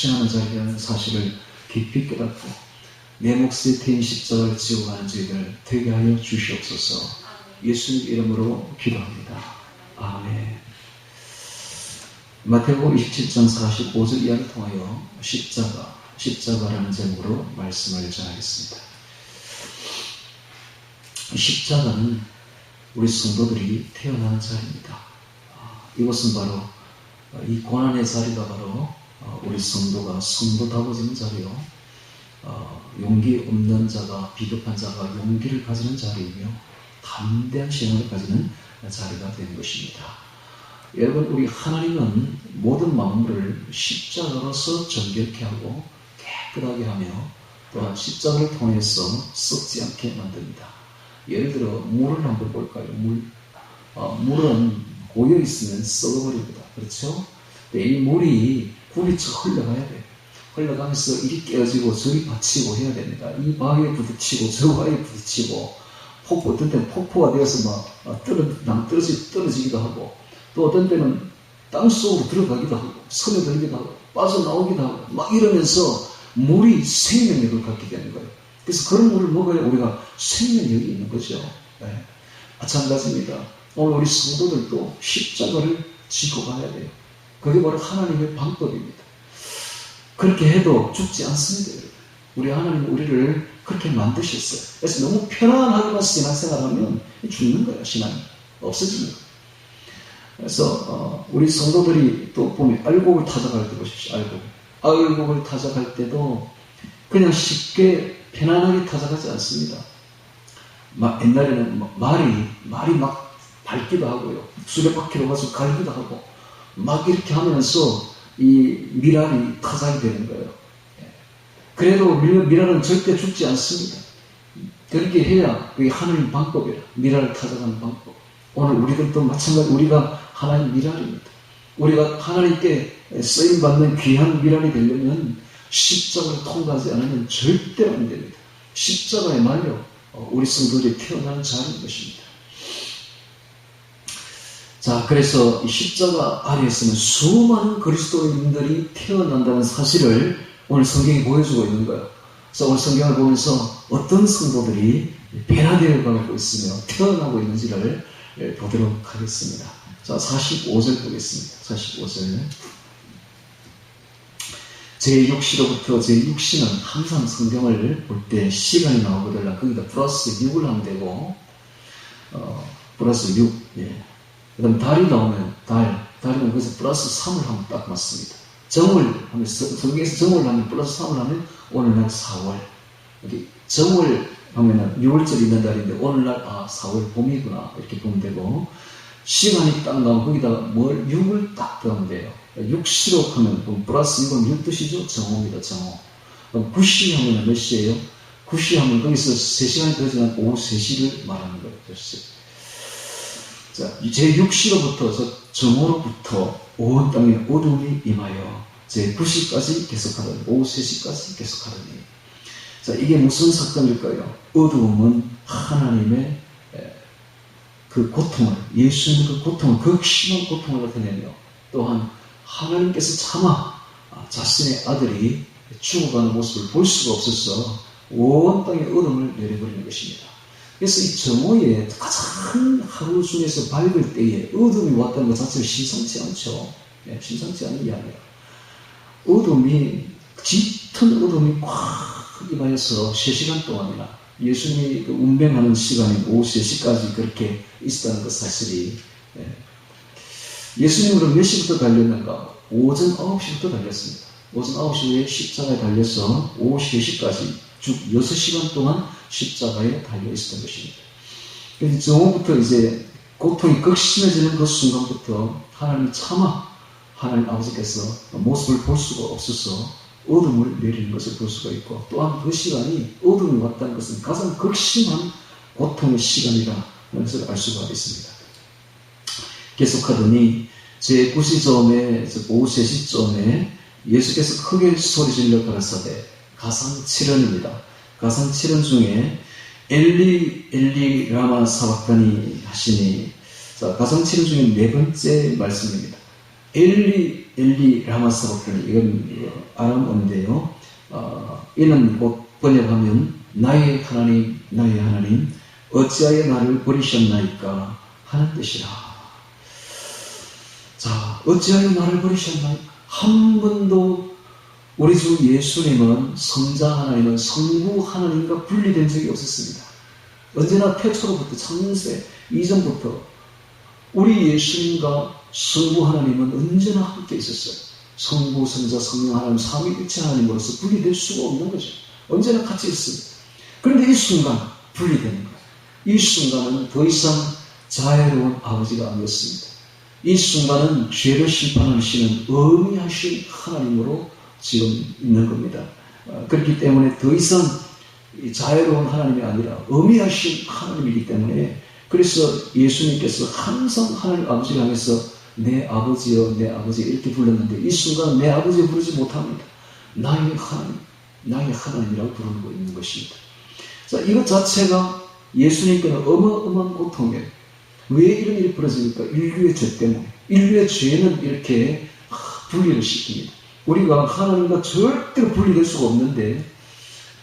숙제하는 자리라는 사실을 깊이 깨닫고 내 몫에 태인 십자가를 지고 가는 저희들 되게 하여 주시옵소서. 예수님 이름으로 기도합니다. 아멘. 마태복음 27장 45절 이하를 통하여 십자가라는 제목으로 말씀을 전하겠습니다. 십자가는 우리 성도들이 태어나는 자리입니다. 이것은 바로 이 고난의 자리가 바로 우리 성도가 성도다워지는 자리요, 용기 없는 자가, 비겁한 자가 용기를 가지는 자리이며 담대한 신앙을 가지는 자리가 되는 것입니다. 여러분, 우리 하나님은 모든 만물을 십자가로서 정결케 하고 깨끗하게 하며 또한 십자가를 통해서 썩지 않게 만듭니다. 예를 들어 물을 한번 볼까요? 물은 고여 있으면 썩어버립니다. 그렇죠? 근데 이 물이 굴이쳐 흘러가야 돼요. 흘러가면서 이리 깨어지고 저리 받치고 해야 됩니다. 이 바위에 부딪히고 저 바위에 부딪히고, 폭포, 어떤 때는 폭포가 되어서 떨어지기도 하고, 또 어떤 때는 땅속으로 들어가기도 하고, 스며들기도 하고, 빠져나오기도 하고, 막 이러면서 물이 생명력을 갖게 되는 거예요. 그래서 그런 물을 먹어야 우리가 생명력이 있는 거죠. 네. 마찬가지입니다. 오늘 우리 성도들도 십자가를 지고 가야 돼요. 그게 바로 하나님의 방법입니다. 그렇게 해도 죽지 않습니다. 우리 하나님은 우리를 그렇게 만드셨어요. 그래서 너무 편안하게만 신앙생활하면 죽는 거예요. 신앙이 없어지는 거예요. 그래서 우리 성도들이 또 보면 알곡을 타작할 때 보십시오. 알곡을 타작할 때도 그냥 쉽게 편안하게 타작하지 않습니다. 옛날에는 말이 막 밟기도 하고요, 수레바퀴로 가서 갈기도 하고 막 이렇게 하면서 이 미랄이 타작이 되는 거예요. 그래도 미랄은 절대 죽지 않습니다. 그렇게 해야 그게 하나님 방법이라. 미랄을 타작하는 방법. 오늘 우리들도 마찬가지. 우리가 하나님 미랄입니다. 우리가 하나님께 쓰임받는 귀한 미랄이 되려면 십자가를 통과하지 않으면 절대로 안 됩니다. 십자가에 말려 우리 성도들이 태어나는 자리인 것입니다. 자, 그래서 이 십자가 아래에서는 수많은 그리스도인들이 태어난다는 사실을 오늘 성경이 보여주고 있는 거예요. 그래서 오늘 성경을 보면서 어떤 성도들이 변화되어 가고 있으며 태어나고 있는지를 보도록 하겠습니다. 자, 45절 보겠습니다. 45절. 제6시로부터 제6시는 항상 성경을 볼 때 시간이 나오거든요. 거기다 플러스 6을 하면 되고, 플러스 6, 예. 그 다음 달이 나오면 달이면 거기서 플러스 3을 하면 딱 맞습니다. 정월 하면, 성경에서 정월 하면 플러스 3을 하면 오늘날 4월. 이렇게 정월 하면은 6월절 있는 달인데 오늘날 4월 봄이구나 이렇게 보면 되고, 시간이 딱 나오면 거기다가 6을 딱 더하면 돼요. 6시로 하면 플러스 6은 6 뜻이죠. 정오입니다. 정오. 그럼 9시 하면 몇 시예요? 9시 하면 거기서 3시간이 더지난 오후 3시를 말하는 거예요. 자, 제6시로부터 정오로부터 온 땅에 어둠이 임하여 제9시까지 계속하더니 오후 3시까지 계속하더니. 자, 이게 무슨 사건일까요? 어두움은 하나님의 그 고통을, 예수님의 그 고통을, 극심한 고통을 나타내며, 또한 하나님께서 차마 자신의 아들이 죽어가는 모습을 볼 수가 없어서 온 땅에 어둠을 내려버리는 것입니다. 그래서 이 정오에 가장 하루 중에서 밝을 때에 어둠이 왔다는 것 자체가 심상치 않죠. 네, 심상치 않은 이야기예요. 짙은 어둠이 꽉 임하여서 3시간 동안이나, 예수님이 그 운명하는 시간인 오후 3시까지 그렇게 있었다는 것 사실이, 예수님으로 몇 시부터 달렸는가? 오전 9시부터 달렸습니다. 오전 9시에 십자가에 달려서 오후 3시까지 쭉 6시간 동안 십자가에 달려 있었던 것입니다. 그래서 정오부터 이제 고통이 극심해지는 그 순간부터 하나님 차마 하나님 아버지께서 모습을 볼 수가 없어서 어둠을 내리는 것을 볼 수가 있고, 또한 그 시간이 어둠이 왔다는 것은 가장 극심한 고통의 시간이라는 것을 알 수가 있습니다. 계속하더니 제9시쯤에 오후 3시쯤에 예수께서 크게 소리질러 가라사대, 가상 7원입니다. 가상 7원 중에 엘리 엘리 라마 사박다니 하시니, 자, 가상 7원 중에 4번째 말씀입니다. 엘리 엘리 라마 사박다니, 이건 아람어인데요. 이는 곧 번역하면 나의 하나님, 나의 하나님, 어찌하여 나를 버리셨나이까 하는 뜻이라. 자, 어찌하여 나를 버리셨나이까? 한 번도 우리 주 예수님은, 성자 하나님은 성부 하나님과 분리된 적이 없었습니다. 언제나 태초로부터, 창세 이전부터 우리 예수님과 성부 하나님은 언제나 함께 있었어요. 성부, 성자, 성령 하나님, 삼위일체 하나님으로서 분리될 수가 없는 거죠. 언제나 같이 있습니다. 그런데 이 순간 분리되는 거예요. 이 순간은 더 이상 자애로운 아버지가 아니었습니다. 이 순간은 죄를 심판하시는 어미하신 하나님으로 지금 있는 겁니다. 그렇기 때문에 더 이상 자애로운 하나님이 아니라 어미하신 하나님이기 때문에, 그래서 예수님께서 항상 하나님 아버지를 향해서 내 아버지여, 내 아버지 이렇게 불렀는데, 이 순간 내 아버지 부르지 못합니다. 나의 하나님, 나의 하나님이라고 부르고 있는 것입니다. 자, 이것 자체가 예수님께는 어마어마한 고통이에요. 왜 이런 일이 벌어집니까? 인류의 죄 때문에. 인류의 죄는 이렇게 분리를 시킵니다. 우리가 하나님과 절대로 분리될 수가 없는데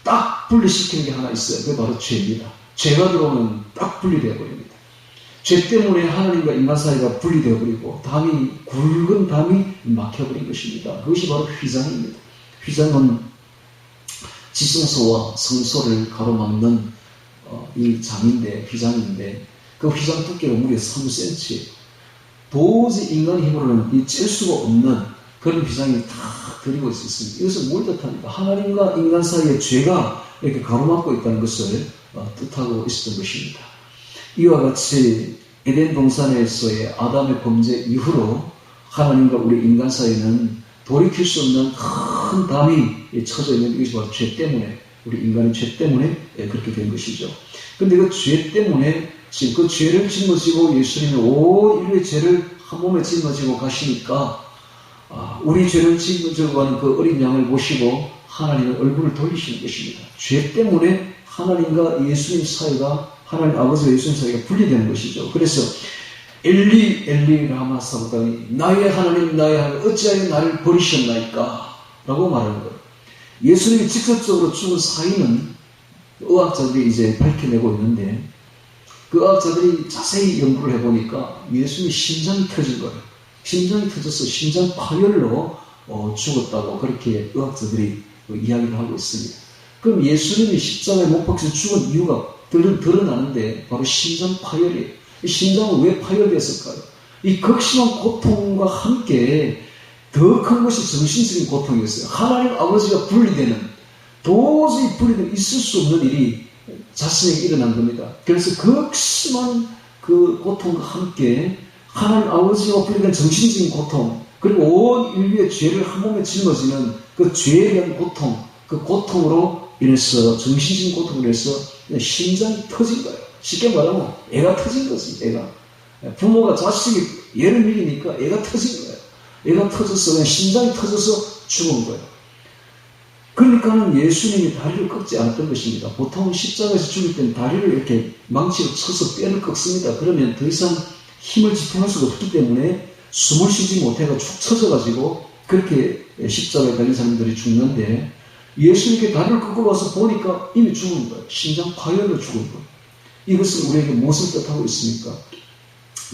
딱 분리시키는 게 하나 있어요. 그게 바로 죄입니다. 죄가 들어오면 딱 분리되어 버립니다. 죄 때문에 하나님과 인간 사이가 분리되어 버리고 굵은 담이 막혀버린 것입니다. 그것이 바로 휘장입니다. 휘장은 지성소와 성소를 가로막는 이 장인데, 휘장인데, 그 휘장 두께가 무려 3cm. 도저히 인간의 힘으로는 뗄 수가 없는 그런 휘장이 다 들이고 있습니다. 이것은 뭘 뜻합니까? 하나님과 인간 사이의 죄가 이렇게 가로막고 있다는 것을 뜻하고 있었던 것입니다. 이와 같이 에덴 동산에서의 아담의 범죄 이후로 하나님과 우리 인간 사이에는 돌이킬 수 없는 큰 담이 쳐져 있는, 이것이 바로 죄 때문에, 우리 인간의 죄 때문에 그렇게 된 것이죠. 그런데 그 죄 때문에 지금 그 죄를 짊어지고 예수님이 온 인류의 죄를 한 몸에 짊어지고 가시니까 우리 죄를 짊어지고 가는 그 어린 양을 모시고 하나님의 얼굴을 돌리시는 것입니다. 죄 때문에 하나님과 예수님 사이가, 하나님 아버지와 예수님 사이가 분리되는 것이죠. 그래서 엘리 엘리 라마 사박다니, 나의 하나님, 나의 하나님, 어찌하여 나를 버리셨나이까 라고 말하는 거예요. 예수님이 직접적으로 죽은 사인은 의학자들이 이제 밝혀내고 있는데, 그 의학자들이 자세히 연구를 해보니까 예수님이 심장이 터진 거예요. 심장이 터져서 심장 파열로 죽었다고 그렇게 의학자들이 이야기를 하고 있습니다. 그럼 예수님이 십자가에 못 박혀서 죽은 이유가 드러나는데 바로 심장 파열이에요. 이 심장은 왜 파열됐을까요? 이 극심한 고통과 함께 더 큰 것이 정신적인 고통이었어요. 하나님 아버지가 분리되는, 도저히 분리되는, 있을 수 없는 일이 자신에게 일어난 겁니다. 그래서 극심한 그 고통과 함께 하나님 아버지와 분리된 정신적인 고통, 그리고 온 인류의 죄를 한 몸에 짊어지는 그 죄에 대한 고통, 그 고통으로 인해서, 정신적인 고통으로 인해서 심장이 터진 거예요. 쉽게 말하면 애가 터진 거지, 애가. 부모가 자식이 얘를 먹이니까 애가 터진 거예요. 애가 터져서, 그냥 심장이 터져서 죽은 거예요. 그러니까는 예수님이 다리를 꺾지 않았던 것입니다. 보통 십자가에서 죽을 때는 다리를 이렇게 망치로 쳐서 뼈를 꺾습니다. 그러면 더 이상 힘을 집행할 수가 없기 때문에 숨을 쉬지 못해가 축 처져가지고 그렇게 십자가에 달린 사람들이 죽는데, 예수님께 다리를 꺾고 와서 보니까 이미 죽은 거예요. 심장 파열로 죽은 거예요. 이것은 우리에게 무엇을 뜻하고 있습니까?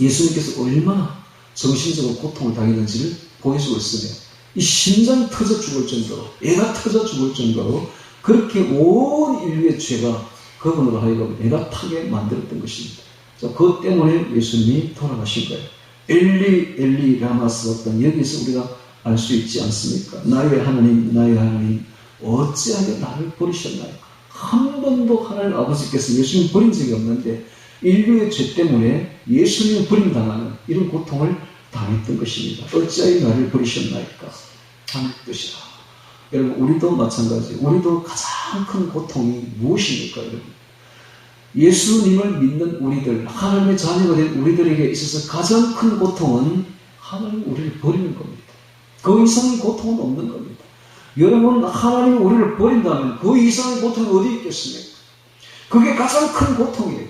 예수님께서 얼마나 정신적으로 고통을 당했는지를 보여주고 있으며, 이 심장이 터져 죽을 정도로, 애가 터져 죽을 정도로 그렇게 온 인류의 죄가 그분으로 하여금 애가 타게 만들었던 것입니다. 자, 그것 때문에 예수님이 돌아가신 거예요. 엘리 엘리 라마 사박다니, 여기서 우리가 알 수 있지 않습니까? 나의 하나님, 나의 하나님, 어찌하여 나를 버리셨나요? 한 번도 하나님 아버지께서 예수님 버린 적이 없는데 인류의 죄 때문에 예수님이 버림당하는 이런 고통을 당했던 것입니다. 어찌하여 나를 버리셨나이까 하는 뜻이라. 여러분, 우리도 마찬가지. 우리도 가장 큰 고통이 무엇입니까, 여러분? 예수님을 믿는 우리들, 하나님의 자녀가 된 우리들에게 있어서 가장 큰 고통은 하나님 우리를 버리는 겁니다. 그 이상의 고통은 없는 겁니다. 여러분, 하나님이 우리를 버린다면 그 이상의 고통이 어디 있겠습니까? 그게 가장 큰 고통이에요.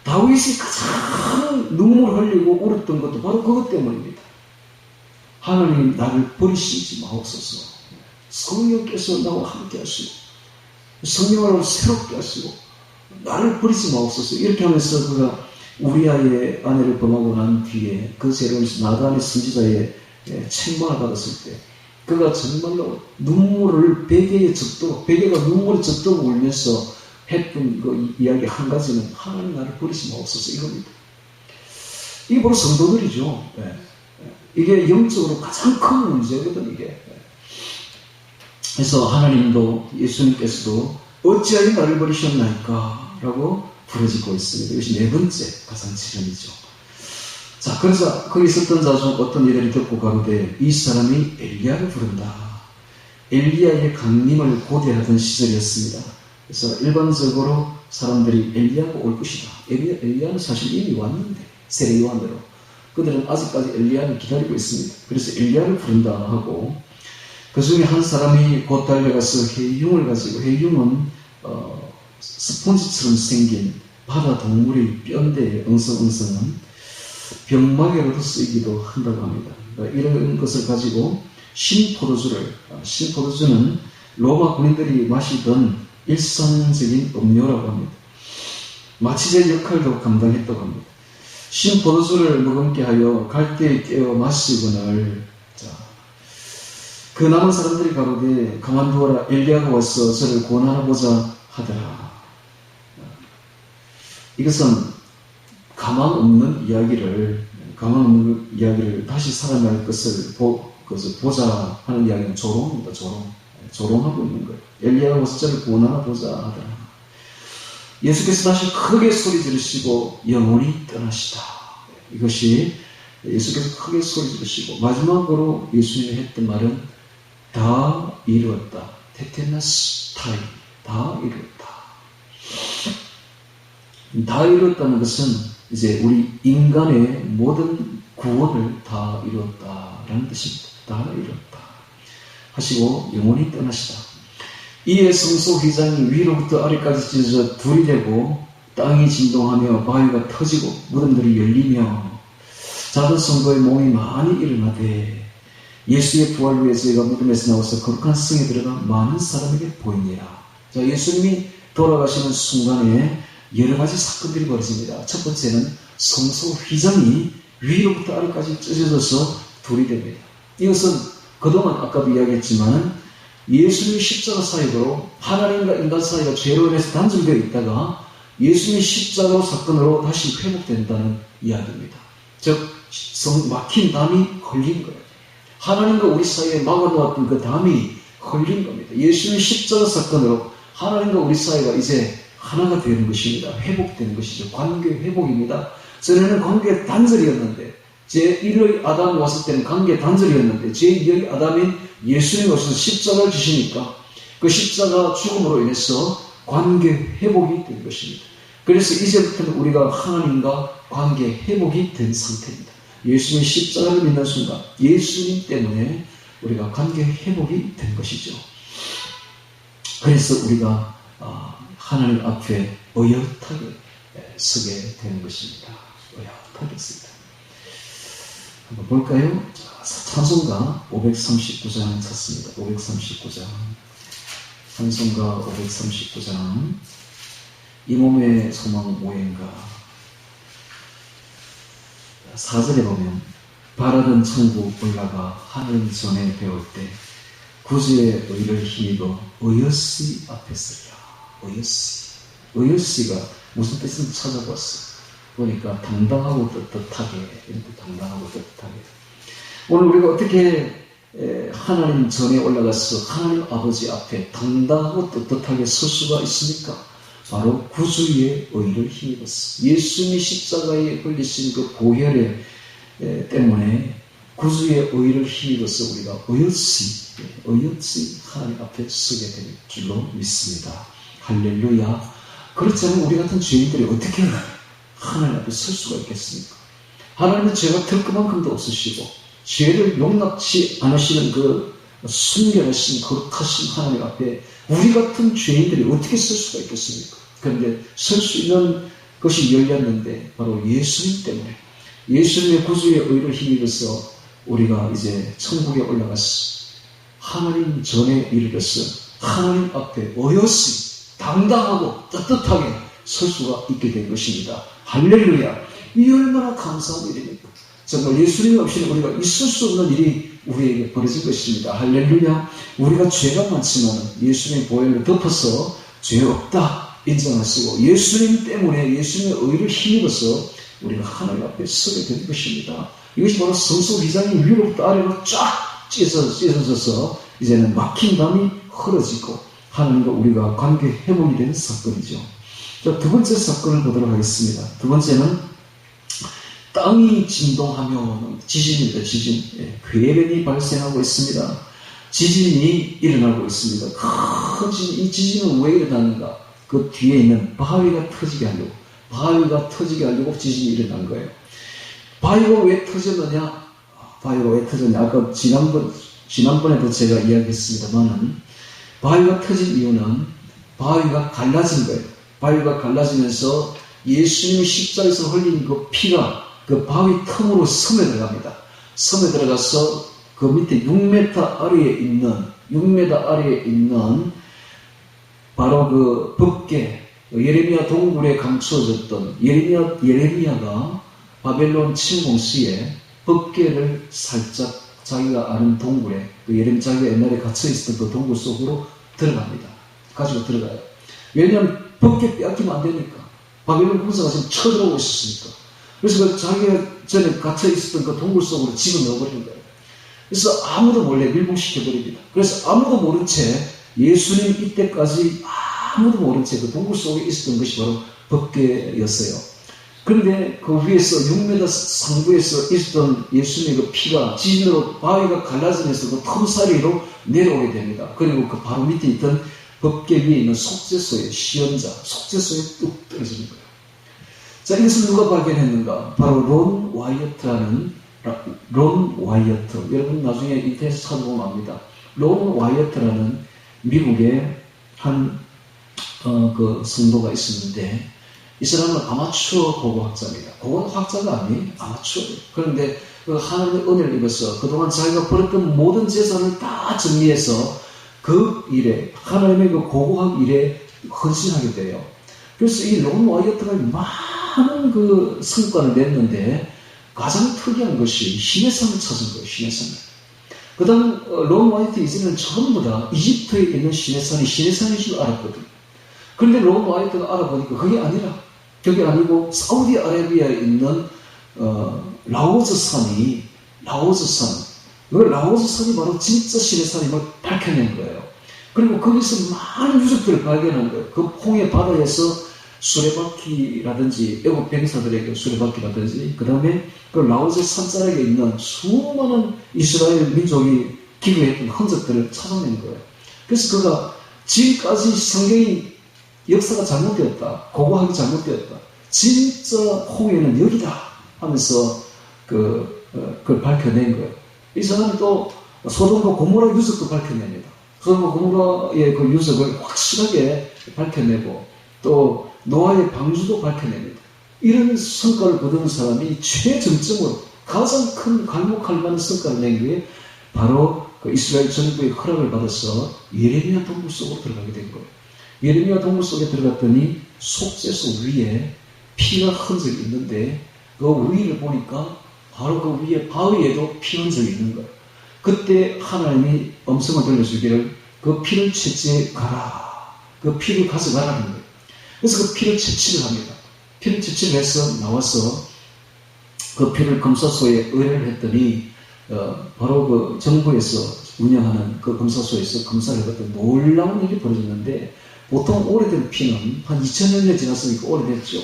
다윗이 가장 눈물 흘리고 울었던 것도 바로 그것 때문입니다. 하나님 나를 버리시지 마옵소서. 성령께서 나와 함께 하시고 성령을 새롭게 하시고 나를 버리지 마옵소서. 이렇게 하면서 그가 우리아의 아내를 범하고 난 뒤에 그 죄로 나단의 선지자의 책망을 받았을 때 그가 정말로 눈물을 베개에 젖도록, 베개가 눈물이 젖도록 울면서 했던 그 이야기 한 가지는 하나님 나를 버리지 마옵소서 이겁니다. 이게 바로 성도들이죠. 이게 영적으로 가장 큰 문제거든 이게. 그래서 하나님도 예수님께서도 어찌하여 나를 버리셨나이까 라고 부르짖고 있습니다. 이것이 네 번째 가상치름이죠. 자, 그래서 거기 있었던 자 중 어떤 이들이 듣고 가로되 이 사람이 엘리야를 부른다. 엘리야의 강림을 고대하던 시절이었습니다. 그래서 일반적으로 사람들이 엘리야가 올 것이다. 엘리야는 사실 이미 왔는데 세례 요한으로 그들은 아직까지 엘리야를 기다리고 있습니다. 그래서 엘리야를 부른다 하고 그 중에 한 사람이 곧 달려가서 해융을 가지고 해융은 스폰지처럼 생긴 바다 동물의 뼈대에 엉성엉성한 병마개로도 쓰이기도 한다고 합니다. 이런 것을 가지고 신포도주는 로마 군인들이 마시던 일상적인 음료라고 합니다. 마취제 역할도 감당했다고 합니다. 신포도주를 머금게 하여 갈대에 깨어 마시거늘 그 남은 사람들이 가로되 가만두어라 엘리야가 와서 저를 구원하나 보자 하더라. 이것은 가망 없는 이야기를 다시 살아날 것을 보자 하는 이야기는 조롱입니다. 조롱하고 있는 거예요. 엘리야가 와서 저를 구원하나 보자 하더라. 예수께서 다시 크게 소리 지르시고 영원히 떠나시다. 이것이 예수께서 크게 소리 지르시고 마지막으로 예수님이 했던 말은 다 이루었다. 테테나스타이. 다 이루었다. 다 이루었다는 것은 이제 우리 인간의 모든 구원을 다 이루었다라는 뜻입니다. 다 이루었다. 하시고 영원히 떠나시다. 이에 성소휘장이 위로부터 아래까지 찢어져 둘이 되고 땅이 진동하며 바위가 터지고 무덤들이 열리며 작은 성도의 몸이 많이 일어나되 예수의 부활 후에 저희가 무덤에서 나와서 거룩한 성에 들어가 많은 사람에게 보이니라. 자, 예수님이 돌아가시는 순간에 여러 가지 사건들이 벌어집니다. 첫 번째는 성소 휘장이 위로부터 아래까지 찢어져서 둘이 됩니다. 이것은 그동안 아까도 이야기했지만 예수님의 십자가 사역으로 하나님과 인간 사이가 죄로 인해서 단절되어 있다가 예수님의 십자가 사건으로 다시 회복된다는 이야기입니다. 즉 막힌 담이 걸린 거예요. 하나님과 우리 사이에 막아놓았던 그 담이 걸린 겁니다. 예수님의 십자가 사건으로 하나님과 우리 사이가 이제 하나가 되는 것입니다. 회복되는 것이죠. 관계 회복입니다. 전에는 관계 단절이었는데 제1의 아담이 왔을 때는 관계 단절이었는데 제2의 아담인 예수님이 오셔서 십자가를 지시니까 그 십자가 죽음으로 인해서 관계 회복이 된 것입니다. 그래서 이제부터는 우리가 하나님과 관계 회복이 된 상태입니다. 예수님의 십자가를 믿는 순간 예수님 때문에 우리가 관계 회복이 된 것이죠. 그래서 우리가 하나님 앞에 의젓하게 서게 되는 것입니다. 의젓하게 습니다. 한번 볼까요? 찬송가 539장 찾습니다. 539장. 찬송가 539장. 이 몸의 소망은 뭐인가? 4절에 보면 바라던 천국 올라가 하늘 전에 배울 때 구주의 의를 힘입어 의엿이 앞에 서리라. 의엿이가 무슨 뜻인지 찾아봤어. 보니까 당당하고 떳떳하게, 이렇게 당당하고 떳떳하게. 오늘 우리가 어떻게 하나님 전에 올라가서 하나님 아버지 앞에 당당하고 떳떳하게 설 수가 있습니까? 바로 구주의 의를 힘입었어. 예수님이 십자가에 걸리신 그 보혈에 때문에 구주의 의를 힘입어서 우리가 의엿이 하나님 앞에 서게 될 줄로 믿습니다. 할렐루야. 그렇지 않으면 우리 같은 죄인들이 어떻게 하나님 앞에 설 수가 있겠습니까? 하나님은 죄가 들 그만큼도 없으시고 죄를 용납치 않으시는 그 순결하신 거룩하신 하나님 앞에 우리 같은 죄인들이 어떻게 설 수가 있겠습니까? 그런데 설 수 있는 것이 열렸는데 바로 예수님 때문에 예수님의 구주의 의를 힘입어서 우리가 이제 천국에 올라가서 하나님 전에 이르러서 하나님 앞에 어여시 당당하고 떳떳하게 설 수가 있게 된 것입니다. 할렐루야! 이 얼마나 감사한 일입니까? 정말 예수님 없이는 우리가 있을 수 없는 일이 우리에게 벌어진 것입니다. 할렐루야! 우리가 죄가 많지만 예수님의 보혈을 덮어서 죄 없다 인정하시고 예수님 때문에 예수님의 의를 힘입어서 우리가 하나님 앞에 서게 된 것입니다. 이것이 바로 성소 휘장이 위로부터 아래로 쫙 찢어져서 이제는 막힌 담이 흐려지고 하나님과 우리가 관계 회복이 되는 사건이죠. 자, 두 번째 사건을 보도록 하겠습니다. 두 번째는 땅이 진동하면 지진입니다. 지진. 괴변이 발생하고 있습니다. 지진이 일어나고 있습니다. 큰 지진. 이 지진은 왜 일어나는가? 그 뒤에 있는 바위가 터지게 하려고 지진이 일어난 거예요. 바위가 왜 터졌느냐? 아까 지난번에도 제가 이야기했습니다만은 바위가 터진 이유는 바위가 갈라진 거예요. 바위가 갈라지면서 예수님이 십자가에서 흘린 그 피가 그 바위 틈으로 섬에 들어갑니다. 섬에 들어가서 그 밑에 6m 아래에 있는 바로 그 법궤, 예레미야 동굴에 감추어졌던 예레미야가 바벨론 침공 시에 법궤를 살짝 자기가 아는 동굴에 자기가 옛날에 갇혀 있었던 그 동굴 속으로 들어갑니다. 가지고 들어가요. 왜냐하면 법궤 빼앗기면 안 되니까. 바벨론 군사가 지금 쳐들어오고 있었으니까. 그래서 자기가 전에 갇혀 있었던 그 동굴 속으로 집어넣어버리는 거예요. 그래서 아무도 몰래 밀봉시켜버립니다. 그래서 아무도 모른 채 예수님 이때까지 아무도 모른 채 그 동굴 속에 있었던 것이 바로 법궤였어요. 그런데 그 위에서 6m 상부에서 있었던 예수님의 그 피가 지진으로 바위가 갈라지면서 그 틈 사이로 내려오게 됩니다. 그리고 그 바로 밑에 있던 법궤 위에 있는 속죄소에 속죄소에 뚝 떨어지는 거예요. 자, 이것을 누가 발견했는가? 바로 론 와이어트. 여러분 나중에 인터넷에 찾아보면 압니다. 론 와이어트라는 미국의 한 그 성도가 있었는데 이 사람은 아마추어 고고학자입니다. 고고학자가 아니에요. 아마추어예요. 그런데 그 하나님의 은혜를 입어서 그동안 자기가 벌었던 모든 재산을 다 정리해서 그 일에, 하나님의 그 고고학 일에 헌신하게 돼요. 그래서 이 론 와이어트가 많은 그 성과를 냈는데 가장 특이한 것이 신의 산을 찾은 거예요. 신의 산을. 그 다음 론 와이어트 이전에는 전부 다 이집트에 있는 신의 산인 줄 알았거든요. 그런데 론 와이어트가 알아보니까 그게 아니고 사우디아라비아에 있는 라오즈 산이 바로 진짜 신의 산임을 밝혀낸 거예요. 그리고 거기서 많은 유적들을 발견한 거예요. 그 홍해 바다에서 수레바퀴라든지 애국 병사들에게 수레바퀴라든지 그 다음에 그 라오즈 산자락에 있는 수많은 이스라엘 민족이 기부했던 흔적들을 찾아낸 거예요. 그래서 그가 지금까지 성경이 역사가 잘못되었다. 고고학이 잘못되었다. 진짜 홍해는 여기다 하면서 그걸 밝혀낸 거예요. 이 사람이 또 소돔과 고모라 유적도 밝혀냅니다. 소돔과 고모라의 그 유적을 확실하게 밝혀내고 또 노아의 방주도 밝혀냅니다. 이런 성과를 거둔 사람이 최정점으로 가장 큰 갈목할 만한 성과를 낸 게 바로 그 이스라엘 정부의 허락을 받아서 예레미야 동굴 속으로 들어가게 된 거예요. 예레미야 동굴 속에 들어갔더니 속죄소 위에 피가 흔적이 있는데 그 위를 보니까 바로 그 위에 바위에도 피 흔적이 있는 거예요. 그때 하나님이 음성을 들려주기를 그 피를 채취해 가라. 그 피를 가져가라는 거예요. 그래서 그 피를 채취를 합니다. 피를 채취를 해서 나와서 그 피를 검사소에 의뢰를 했더니 바로 그 정부에서 운영하는 그 검사소에서 검사를 해봤더니 놀라운 일이 벌어졌는데 보통 오래된 피는 한 2000년이 지났으니까 오래됐죠.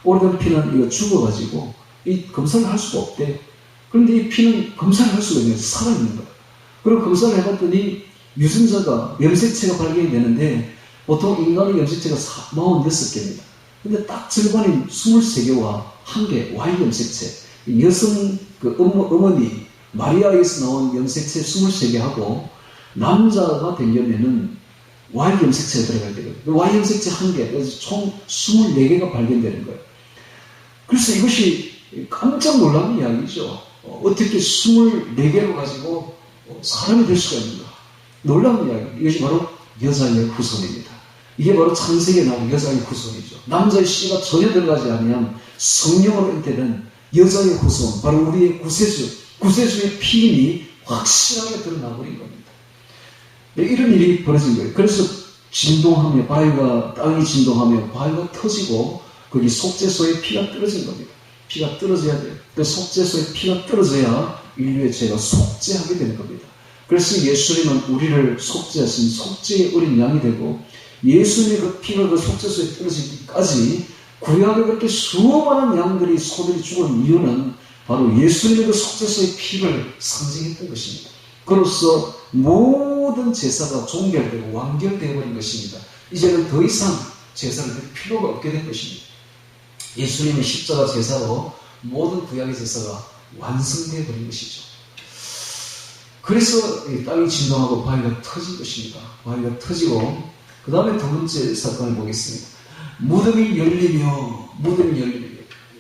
오래된 피는 이거 죽어가지고 이 검사를 할 수가 없대요. 그런데 이 피는 검사를 할 수가 있는 거예요. 살아있는 거예요. 그리고 검사를 해봤더니 유전자가 염색체가 발견이 되는데 보통 인간의 염색체가 46개입니다. 근데 딱 절반인 23개와 1개 Y 염색체, 여성 그 어머니 마리아에서 나온 염색체 23개하고 남자가 되려면은 Y 염색체가 들어가야 되거든요. Y 염색체 1개, 그래서 총 24개가 발견되는 거예요. 그래서 이것이 깜짝 놀라는 이야기죠. 어떻게 24개로 가지고 사람이 될 수가 있는가? 놀라운 이야기. 이것이 바로 여자의 후손입니다. 이게 바로 창세기에 나온 여자의 후손이죠. 남자의 씨가 전혀 들어가지 않으면 성령으로 잉태된 여자의 후손, 바로 우리의 구세주의 피임이 확실하게 드러나버린 겁니다. 이런 일이 벌어진 거예요. 그래서 진동하며 땅이 진동하며 바위가 터지고 거기 속죄소에 피가 떨어진 겁니다. 피가 떨어져야 돼요. 그 속죄소에 피가 떨어져야 인류의 죄가 속죄하게 되는 겁니다. 그래서 예수님은 우리를 속죄하신 속죄의 어린 양이 되고 예수님의 그 피가 그 속죄소에 떨어지기까지 구약에 그렇게 수많은 양들이 소들이 죽은 이유는 바로 예수님의 그 속죄소의 피를 상징했던 것입니다. 그로써 모든 제사가 종결되고 완결되어 버린 것입니다. 이제는 더 이상 제사를 드릴 필요가 없게 된 것입니다. 예수님의 십자가 제사로 모든 구약의 제사가 완성되어 버린 것이죠. 그래서 땅이 진동하고 바위가 터진 것입니다. 바위가 터지고 그 다음에 두 번째 사건을 보겠습니다. 무덤이 열리며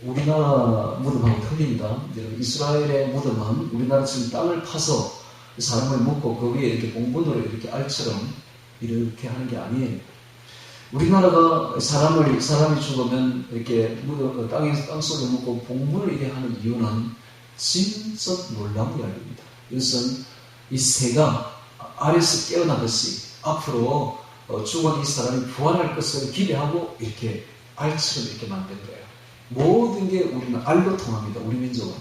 우리나라 무덤하고 틀립니다. 이스라엘의 무덤은 우리나라처럼 땅을 파서 사람을 묻고 그 위에 이렇게 봉분으로 이렇게 알처럼 이렇게 하는 게 아니에요. 우리나라가 사람이 죽으면 이렇게 땅속에 묻고 봉분을 이렇게 하는 이유는 진짜 놀라운 이야기입니다. 이것은 이 새가 알에서 깨어나듯이 앞으로 죽은 이 사람이 부활할 것을 기대하고 이렇게 알처럼 이렇게 만든 거예요. 모든 게 우리는 알로 통합니다. 우리 민족은.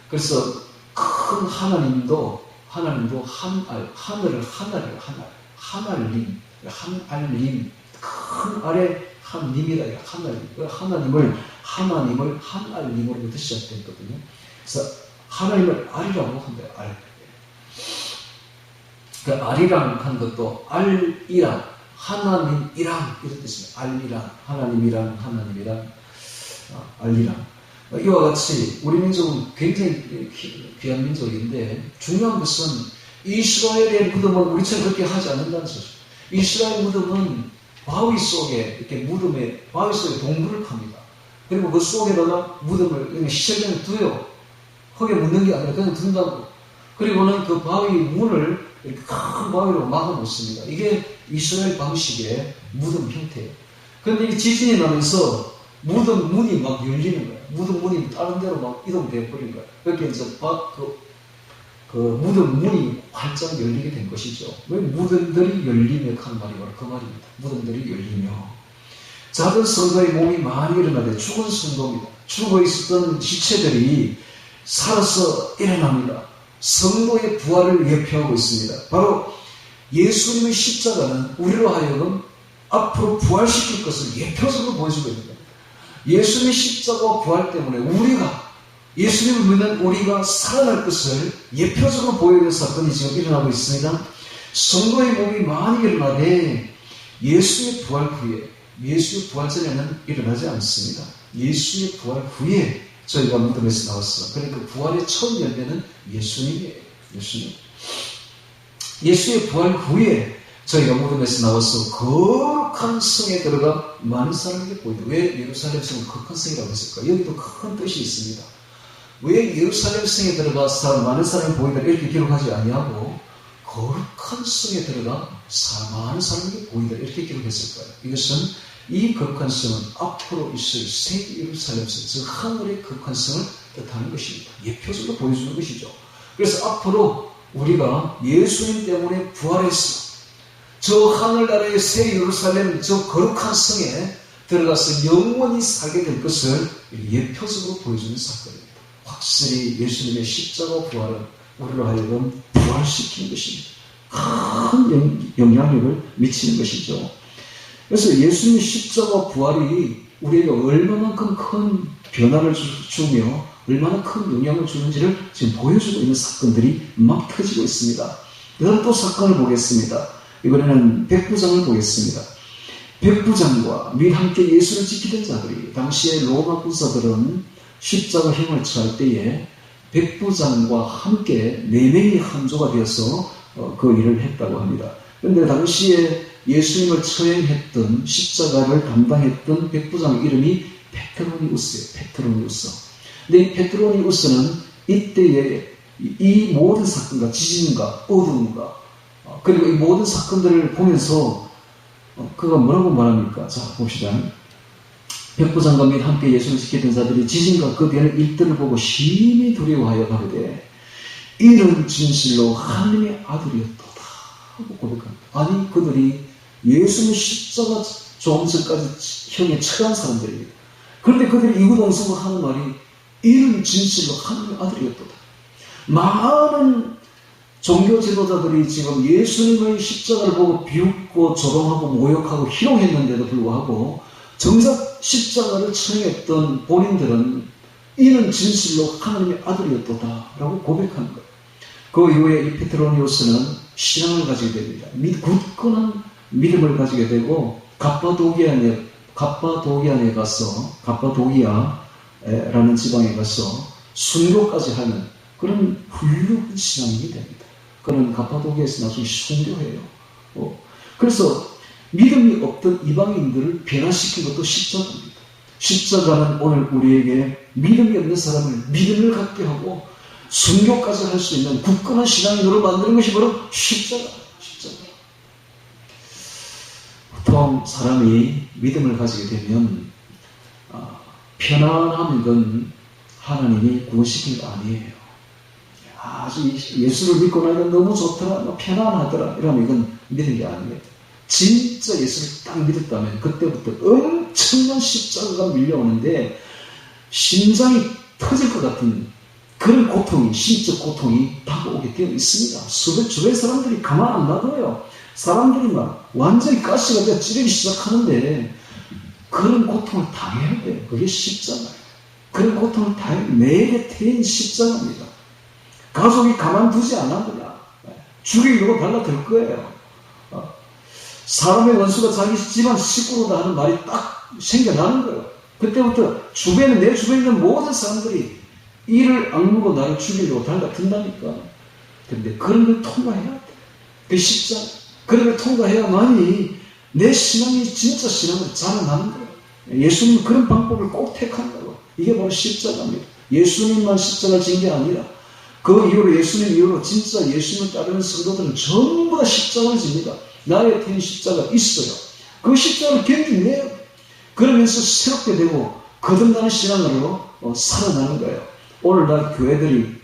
그래서 큰 하나님도 하늘을 하나님, 큰 알에 한님이라 하나님을 한알림으로부터 시작됐거든요. 그래서 하나님을 알이라고 한대요. 알. 그 알이랑 한 것도 알이랑 하나님이랑 이런 뜻입니다. 알이랑 하나님이랑 알이랑. 이와 같이 우리 민족은 굉장히 귀한 민족인데 중요한 것은 이스라엘의 무덤은 우리처럼 그렇게 하지 않는다는 소리죠. 이스라엘 무덤은 바위 속에 바위 속에 동굴을 팝니다. 그리고 그 속에다가 무덤을 시체를 두요. 흙에 묻는 게 아니라 그냥 둔다고. 그리고는 그 바위 문을 이렇게 큰 바위로 막아 놓습니다. 이게 이스라엘 방식의 무덤 형태예요. 그런데 이 지진이 나면서 무덤 문이 막 열리는 거예요. 무덤 문이 다른 데로 막 이동되어 버린 거예요. 그렇게 이제 그 무덤 문이 활짝 열리게 된 것이죠. 왜 무덤들이 열리며 하는 말이 바로 그 말입니다. 무덤들이 열리며. 작은 성도의 몸이 많이 일어나되 죽은 성도입니다. 죽어 있었던 지체들이 살아서 일어납니다. 성도의 부활을 예표하고 있습니다. 바로 예수님의 십자가는 우리로 하여금 앞으로 부활시킬 것을 예표적으로 보여주고 있는 겁니다. 예수님의 십자가와 부활 때문에 예수님을 믿는 우리가 살아날 것을 예표적으로 보여주는 사건이 지금 일어나고 있습니다. 성도의 몸이 많이 일어나되 예수의 부활 후에, 예수의 부활 전에는 일어나지 않습니다. 예수의 부활 후에 저희가 무덤에서 나왔어. 그러니까 부활의 첫 열매는 예수님이에요. 예수의 부활 후에 저희가 무덤에서 나와서 거룩한 성에 들어가 많은 사람에게 보인다. 왜 예루살렘 성은 거룩한 성이라고 했을까? 여기도 큰 뜻이 있습니다. 왜 예루살렘 성에 들어가 많은 사람이 보인다 이렇게 기록하지 아니하고 거룩한 성에 들어가 많은 사람에게 보인다 이렇게 기록했을까요? 이것은 이 거룩한 성은 앞으로 있을 새 예루살렘 성, 즉 하늘의 거룩한 성을 뜻하는 것입니다. 예표적으로 보여주는 것이죠. 그래서 앞으로 우리가 예수님 때문에 부활해서 저 하늘나라의 새 예루살렘, 저 거룩한 성에 들어가서 영원히 살게 될 것을 예표적으로 보여주는 사건입니다. 확실히 예수님의 십자가 부활은 우리로 하여금 부활시키는 것입니다. 큰 영향력을 미치는 것이죠. 그래서 예수님의 십자가 부활이 우리에게 얼마만큼 큰 변화를 주며 얼마나 큰 영향을 주는지를 지금 보여주고 있는 사건들이 막 터지고 있습니다. 다음 또 사건을 보겠습니다. 이번에는 백부장을 보겠습니다. 백부장과 및 함께 예수를 지키던 자들이 당시에 로마 군사들은 십자가형을 처할 때에 백부장과 함께 4명이 한조가 되어서 그 일을 했다고 합니다. 그런데 당시에 예수님을 처형했던 십자가를 담당했던 백부장의 이름이 페트로니우스예요. 페트로니우스. 근데 이 페트로니우스는 이때에 이 모든 사건과 지진과 어둠과 그리고 이 모든 사건들을 보면서 그가 뭐라고 말합니까? 자, 봅시다. 백부장과 및 함께 예수를 지켰던 자들이 지진과 그 뒤에는 일들을 보고 심히 두려워하여 가로되 이는 진실로 하나님의 아들이었도다 하고 고백합니다. 아니, 그들이 예수는 십자가 조항전까지 형에 처한 사람들입니다. 그런데 그들이 이구동성으로 하는 말이 이는 진실로 하나님의 아들이었도다. 많은 종교 지도자들이 지금 예수님의 십자가를 보고 비웃고 조롱하고 모욕하고 희롱했는데도 불구하고 정작 십자가를 처형했던 본인들은 이는 진실로 하나님의 아들이었도다 라고 고백하는 거예요. 그 이후에 이 페트로니우스는 신앙을 가지게 됩니다. 굳건한 믿음을 가지게 되고 갑바도기아에 가서 갑바도기아라는 지방에 가서 순교까지 하는 그런 훌륭한 신앙인이 됩니다. 그는 갑바도기아에서 나중에 순교해요. 그래서 믿음이 없던 이방인들을 변화시킨 것도 십자가입니다. 십자가는 오늘 우리에게 믿음이 없는 사람을 믿음을 갖게 하고 순교까지 할 수 있는 굳건한 신앙인으로 만드는 것이 바로 십자가입니다. 보통 사람이 믿음을 가지게 되면 편안함인 건 하나님이 구원시킨 게 아니에요. 아주 예수를 믿고 나니까 너무 좋더라, 편안하더라 이러면 이건 믿은 게 아니에요. 진짜 예수를 딱 믿었다면 그때부터 엄청난 십자가가 밀려오는데 심장이 터질 것 같은 그런 고통이, 신적 고통이 다가오게 되어 있습니다. 주변 사람들이 가만 안 놔둬요. 사람들이 막 완전히 가시가 되어 찌르기 시작하는데 그런 고통을 당해야 돼요. 그게 십자가예요. 그런 고통을 내게 태인 십자가입니다. 가족이 가만두지 않아도야 죽이려고 달라들 거예요. 사람의 원수가 자기 집안 식구로다 하는 말이 딱 생겨나는 거예요. 그때부터 내 주변에 있는 모든 사람들이 이를 악물고 나를 죽이려고 달라든다니까. 그런데 그런 걸 통과해야 돼. 그 십자가. 그런 걸 통과해야만이 내 신앙이 진짜 신앙을 자라나는 거예요. 예수님은 그런 방법을 꼭 택한다고. 이게 바로 십자가입니다. 예수님만 십자가를 진 게 아니라 그 이후로 예수님 이후로 진짜 예수님을 따르는 성도들은 전부 다 십자가를 집니다. 나의 태인 십자가 있어요. 그 십자가를 견디내요. 그러면서 새롭게 되고 거듭나는 신앙으로 살아나는 거예요. 오늘날 교회들이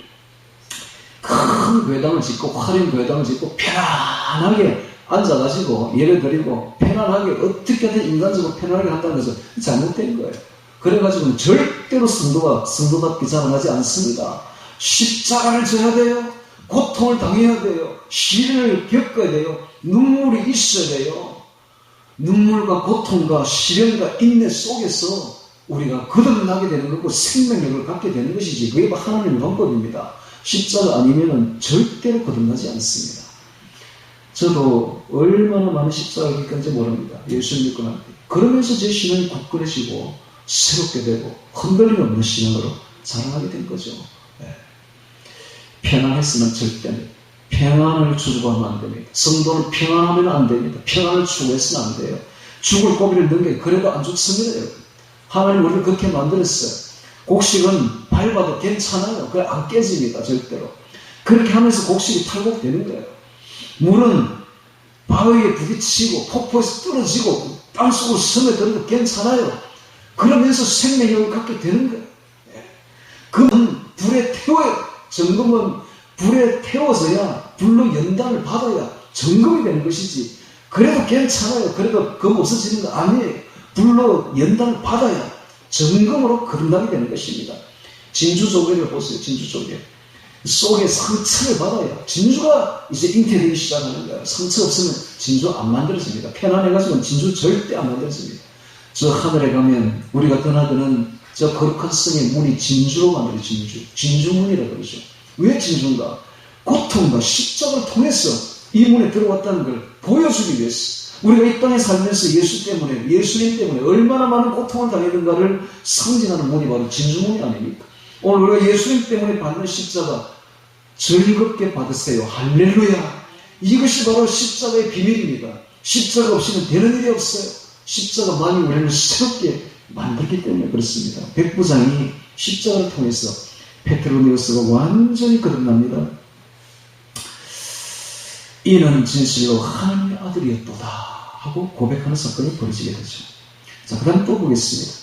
큰 교회당을 짓고 화려한 교회당을 짓고 편안하게 앉아가지고 예를 드리고 편안하게 어떻게든 인간적으로 편안하게 한다는 것은 잘못된 거예요. 그래가지고는 절대로 성도답게 자라나지 않습니다. 십자가를 져야 돼요. 고통을 당해야 돼요. 시련을 겪어야 돼요. 눈물이 있어야 돼요. 눈물과 고통과 시련과 인내 속에서 우리가 거듭나게 되는 거고 생명력을 갖게 되는 것이지 그게 하나님의 방법입니다. 십자가 아니면 절대로 거듭나지 않습니다. 저도 얼마나 많은 십자가를 겪은지 모릅니다. 예수를 믿고 날 때. 그러면서 제 신앙이 굳건해지고 새롭게 되고 흔들림 없는 신앙으로 자라나게 된 거죠. 평안했으면 절대 안 됩니다. 평안을 추구하면 안 됩니다. 성도는 평안하면 안 됩니다. 평안을 추구해서는 안 돼요. 죽을 고비를 넘겨 그래도 안 죽습니다. 여러분. 하나님 우리를 그렇게 만들었어요. 곡식은 밟아도 괜찮아요. 그래 안 깨집니다. 절대로. 그렇게 하면서 곡식이 탈곡되는 거예요. 물은 바위에 부딪히고 폭포에서 떨어지고 땅속으로 스며들어도 괜찮아요. 그러면서 생명력을 갖게 되는 거예요. 금은 불에 태워요. 점검은 불에 태워서야 불로 연단을 받아야 점검이 되는 것이지. 그래도 괜찮아요. 그래도 금 없어지는 거 아니에요. 불로 연단을 받아야 점검으로 거듭나게 되는 것입니다. 진주조개를 보세요. 진주조개. 속에 상처를 받아야 진주가 이제 잉태되기 시작하는 거예요. 상처 없으면 진주 안 만들어집니다. 편안해가지고는 진주 절대 안 만들어집니다. 저 하늘에 가면 우리가 떠나드는 저 거룩한 성의 문이 진주로 만들어요. 진주문이라고 그러죠. 왜 진주인가? 고통과 십자가를 통해서 이 문에 들어왔다는 걸 보여주기 위해서 우리가 이 땅에 살면서 예수님 때문에 얼마나 많은 고통을 당했는가를 상징하는 문이 바로 진주문이 아닙니까? 오늘 우리가 예수님 때문에 받는 십자가 즐겁게 받으세요. 할렐루야. 이것이 바로 십자가의 비밀입니다. 십자가 없이는 되는 일이 없어요. 십자가만이 우리를 새롭게 만들기 때문에 그렇습니다. 백부장이 십자가를 통해서 페트로니우스가 완전히 거듭납니다. 이는 진실로 하나님의 아들이었도다 하고 고백하는 사건이 벌어지게 되죠. 자, 그 다음 또 보겠습니다.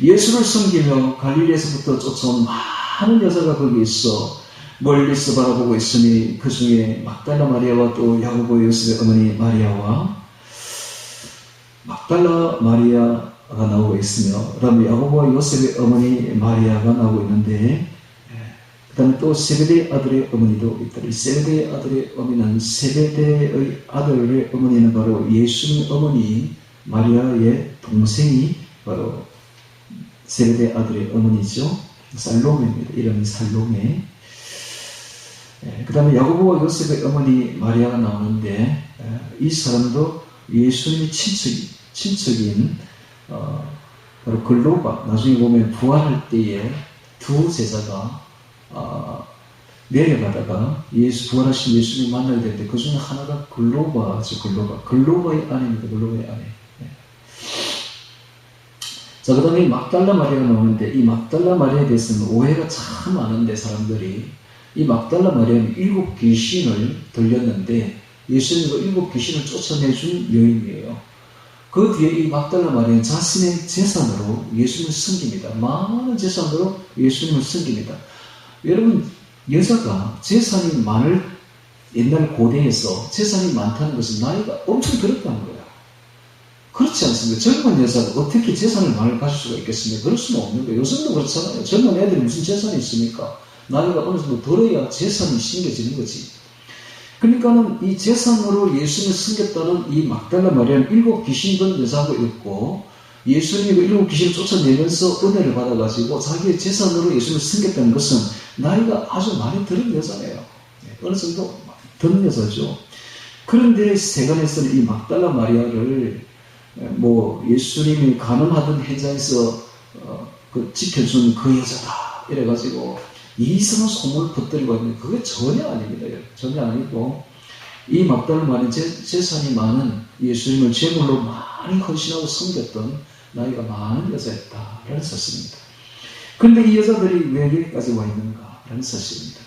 예수를 섬기며 갈릴리에서부터 쫓아온 많은 여자가 거기 있어 멀리서 바라보고 있으니 그 중에 막달라 마리아와 또 야고보 요셉의 어머니 마리아와 막달라 마리아가 나오고 있으며 그 다음에 야고보와 요셉의 어머니 마리아가 나오고 있는데 그 다음에 또 세베대의 아들의 어머니도 있다. 이 세베대의 아들의 어머니는 세베대의 아들의 어머니는 바로 예수님의 어머니 마리아의 동생이 바로 세베대의 아들의 어머니죠. 살로메입니다. 이름이 살로메. 그 다음에 야고보와 요셉의 어머니 마리아가 나오는데 이 사람도 예수님의 친척인 바로 글로바, 나중에 보면 부활할 때에 두 제자가 내려가다가 부활하신 예수님을 만나게 되는데 그 중에 하나가 글로바죠. 글로바의 아내입니다. 글로바의 아내. 자, 그 다음에 막달라 마리아가 나오는데 이 막달라 마리아에 대해서는 오해가 참 많은데 사람들이 이 막달라 마리아는 7 귀신을 들렸는데 예수님과 7 귀신을 쫓아내준 여인이에요. 그 뒤에 이 막달라 마리아는 자신의 재산으로 예수님을 섬깁니다. 많은 재산으로 예수님을 섬깁니다. 여러분, 여자가 재산이 많을 옛날 고대에서 재산이 많다는 것은 나이가 엄청 들었다는 거야. 그렇지 않습니까? 젊은 여자가 어떻게 재산을 많이 가질 수가 있겠습니까? 그럴 수는 없는 거예요. 요즘도 그렇잖아요. 젊은 애들이 무슨 재산이 있습니까? 나이가 어느 정도 들어야 재산이 심겨지는 거지. 그러니까는 이 재산으로 예수님을 섬겼다는 이 막달라 마리아는 7 귀신 든 여자가 있고 예수님이 7 귀신을 쫓아내면서 은혜를 받아가지고 자기의 재산으로 예수님을 섬겼다는 것은 나이가 아주 많이 들은 여자예요. 어느 정도 든 여자죠. 그런데 세간에서는 이 막달라 마리아를 예수님이 가늠하던 현장에서 지켜준 그 여자다 이래가지고 이상한 소문을 퍼뜨리고 있는데 그게 전혀 아닙니다. 전혀 아니고 이 막달라 마리아 재산이 많은 예수님을 제물로 많이 헌신하고 섬겼던 나이가 많은 여자였다라는 사실입니다. 그런데 이 여자들이 왜 여기까지 와 있는가라는 사실입니다.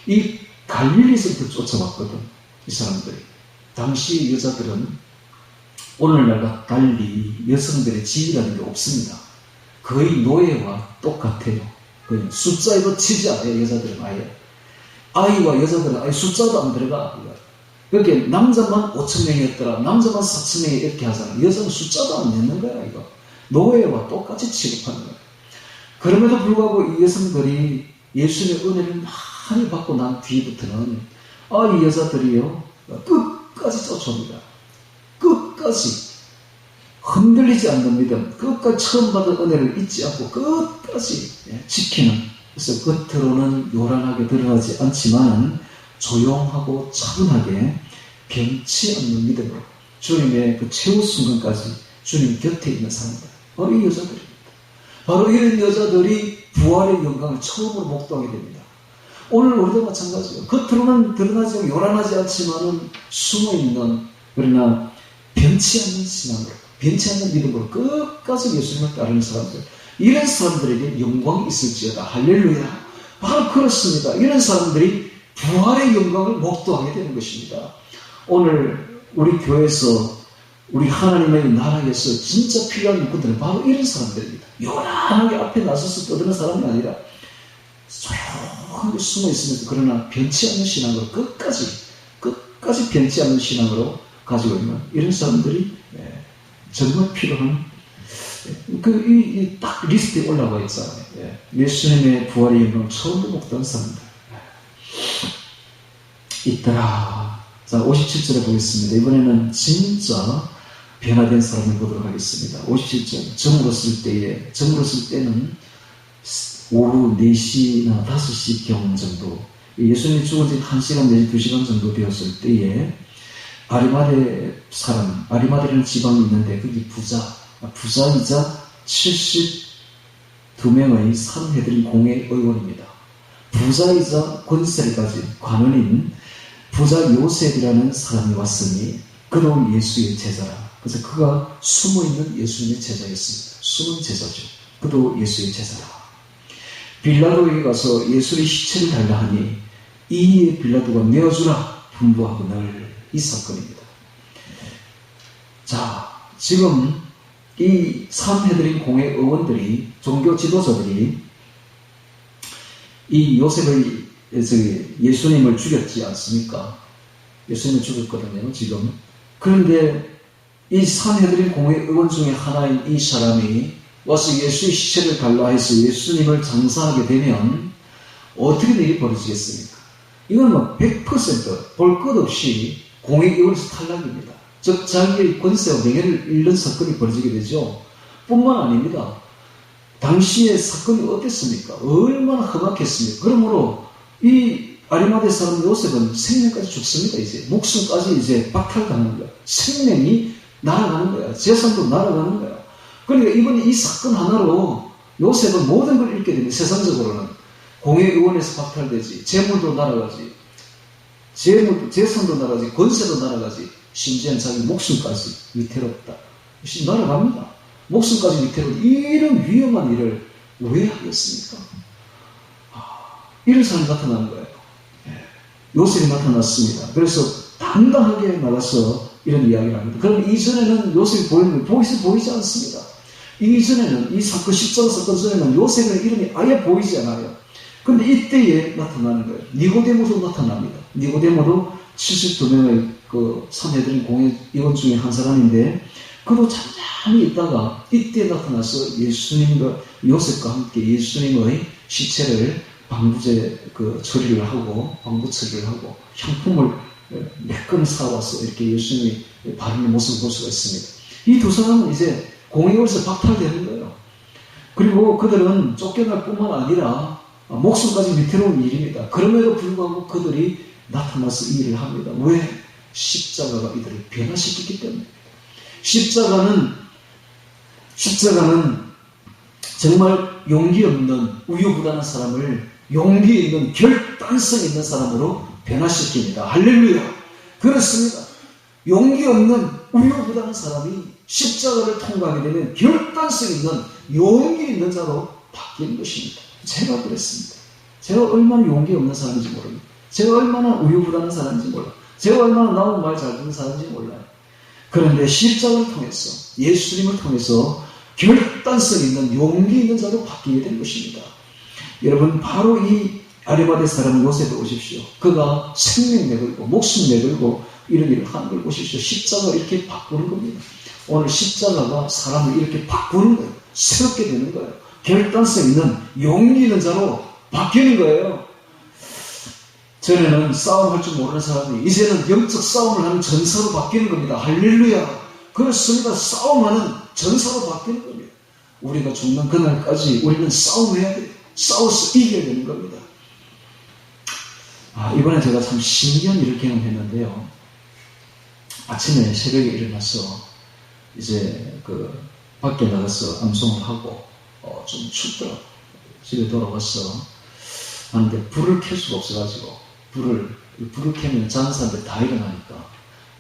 이 갈릴리에서부터 쫓아왔거든. 이 사람들이. 당시 여자들은 오늘날과 달리 여성들의 지위라는 게 없습니다. 거의 노예와 똑같아요. 그냥 숫자에도 치지 않아요. 여자들은 아예. 아이와 여자들은 아예 숫자도 안 들어가. 여기 남자만 5,000명이었더라. 남자만 4,000명이 이렇게 하잖아. 여자는 숫자도 안 내는 거야. 이거. 노예와 똑같이 취급하는 거야. 그럼에도 불구하고 이 여성들이 예수님의 은혜를 많이 받고 난 뒤부터는 이 여자들이요 끝까지 쫓아옵니다. 끝까지 흔들리지 않는 믿음, 끝까지 처음 받은 은혜를 잊지 않고 끝까지 지키는. 그래서 겉으로는 요란하게 드러나지 않지만 조용하고 차분하게 변치 않는 믿음으로 주님의 그 최후 순간까지 주님 곁에 있는 사람들, 바로 이 여자들입니다. 바로 이런 여자들이 부활의 영광을 처음으로 목도하게 됩니다. 오늘 우리도 마찬가지예요. 겉으로는 드러나지 않고 요란하지 않지만은 숨어있는, 그러나 변치 않는 신앙으로, 변치 않는 믿음으로 끝까지 예수님을 따르는 사람들, 이런 사람들에게 영광이 있을지어다. 할렐루야. 바로 그렇습니다. 이런 사람들이 부활의 영광을 목도하게 되는 것입니다. 오늘 우리 교회에서, 우리 하나님의 나라에서 진짜 필요한 일꾼들은 바로 이런 사람들입니다. 요란하게 앞에 나서서 떠드는 사람이 아니라 조용하게 숨어 있으면서 그러나 변치 않는 신앙으로 끝까지 변치 않는 신앙으로 가지고 있는 이런 사람들이 정말 필요한, 딱 리스트에 올라와 있잖아요. 예수님의 부활의 영광을 처음으로 목도한 사람들 있더라. 자, 57절에 보겠습니다. 이번에는 진짜 변화된 사람을 보도록 하겠습니다. 57절. 저물었을 때는 오후 4시나 5시경 정도, 예수님이 죽은 지 1시간 내지 2시간 정도 되었을 때에 아리마대라는 지방이 있는데 거기 부자이자 72명의 산헤드린 공회 의원입니다. 부자이자 권세를 가진 관원인 부자 요셉이라는 사람이 왔으니 그도 예수의 제자라. 그래서 그가 숨어있는 예수님의 제자였습니다. 숨은 제자죠. 그도 예수의 제자라. 빌라도에게 가서 예수의 시체를 달라 하니 이 빌라도가 내어주라 분부하거늘 이 사건입니다. 자, 지금 이 산헤드린 공회 의원들이, 종교 지도자들이 이 요셉의 예수님을 죽였지 않습니까? 예수님을 죽였거든요, 지금. 그런데 이 산헤드린 공회 의원 중에 하나인 이 사람이 와서 예수의 시체를 달라 해서 예수님을 장사하게 되면 어떻게 일이 벌어지겠습니까? 이건 뭐 100% 볼 것 없이 공회 의원에서 탈락입니다. 즉 자기의 권세와 명예를 잃는 사건이 벌어지게 되죠. 뿐만 아닙니다. 당시의 사건이 어땠습니까? 얼마나 험악했습니까? 그러므로 이 아리마대 사람 요셉은 생명까지 죽습니다. 이제 목숨까지 이제 박탈당하는 거야. 생명이 날아가는 거야. 재산도 날아가는 거야. 그러니까 이번에 이 사건 하나로 요셉은 모든 걸 잃게 됩니다. 세상적으로는 공회의원에서 박탈되지, 재물도 날아가지, 재산도 날아가지, 권세도 날아가지, 심지어는 자기 목숨까지 위태롭다. 날아갑니다. 목숨까지 위태롭다. 이런 위험한 일을 왜 하겠습니까? 이런 사람이 나타나는 거예요. 요셉이 나타났습니다. 그래서 당당하게 나가서 이런 이야기를 합니다. 그럼 이전에는 요셉이 보이지 않습니다. 이전에는 이 사건, 십자가 사건 전에는 요셉의 이름이 아예 보이지 않아요. 그런데 이때에 나타나는 거예요. 니고데모도 나타납니다. 니고데모도 72명의 그 산헤드린 공회 의원 중에 한 사람인데, 그도 잠잠히 있다가 이때 나타나서 예수님과 요셉과 함께 예수님의 시체를 방부제 처리를 하고, 방부 처리를 하고, 향품을 몇 건 사와서 이렇게 예수님이 바르는 모습을 볼 수가 있습니다. 이 두 사람은 이제 공회에서 박탈되는 거예요. 그리고 그들은 쫓겨날 뿐만 아니라 목숨까지 위태로운 일입니다. 그럼에도 불구하고 그들이 나타나서 이 일을 합니다. 왜? 십자가가 이들을 변화시키기 때문에. 십자가는 정말 용기 없는 우유부단한 사람을 용기 있는 결단성 있는 사람으로 변화시킵니다. 할렐루야. 그렇습니다. 용기 없는 우유부단한 사람이 십자가를 통과하게 되면 결단성 있는 용기 있는 자로 바뀌는 것입니다. 제가 그랬습니다. 제가 얼마나 용기 없는 사람인지 모릅니다. 제가 얼마나 우유부단한 사람인지 몰라요. 제가 얼마나 나온 말 잘 듣는 사람인지 몰라요. 그런데 십자가를 통해서, 예수님을 통해서 결단성 있는 용기 있는 자로 바뀌게 된 것입니다. 여러분, 바로 이 아리마대 사람 요셉에 오십시오. 그가 생명 내걸고 목숨 내걸고 이런 일을 하는 걸 보십시오. 십자가 이렇게 바꾸는 겁니다. 오늘 십자가가 사람을 이렇게 바꾸는 거예요. 새롭게 되는 거예요. 결단성 있는 용기 있는 자로 바뀌는 거예요. 전에는 싸움할 줄 모르는 사람이 이제는 영적 싸움을 하는 전사로 바뀌는 겁니다. 할렐루야. 그렇습니다. 싸움하는 전사로 바뀌는 겁니다. 우리가 죽는 그날까지 우리는 싸움해야 돼요. 싸워서 이겨야 되는 겁니다. 이번에 제가 참 신기한 일을 경험했는데요. 아침에 새벽에 일어나서 이제 밖에 나가서 암송을 하고 좀 춥더라고요. 집에 돌아와서 하는데 불을 켤 수가 없어가지고 불을 켜면 자는 사람들 다 일어나니까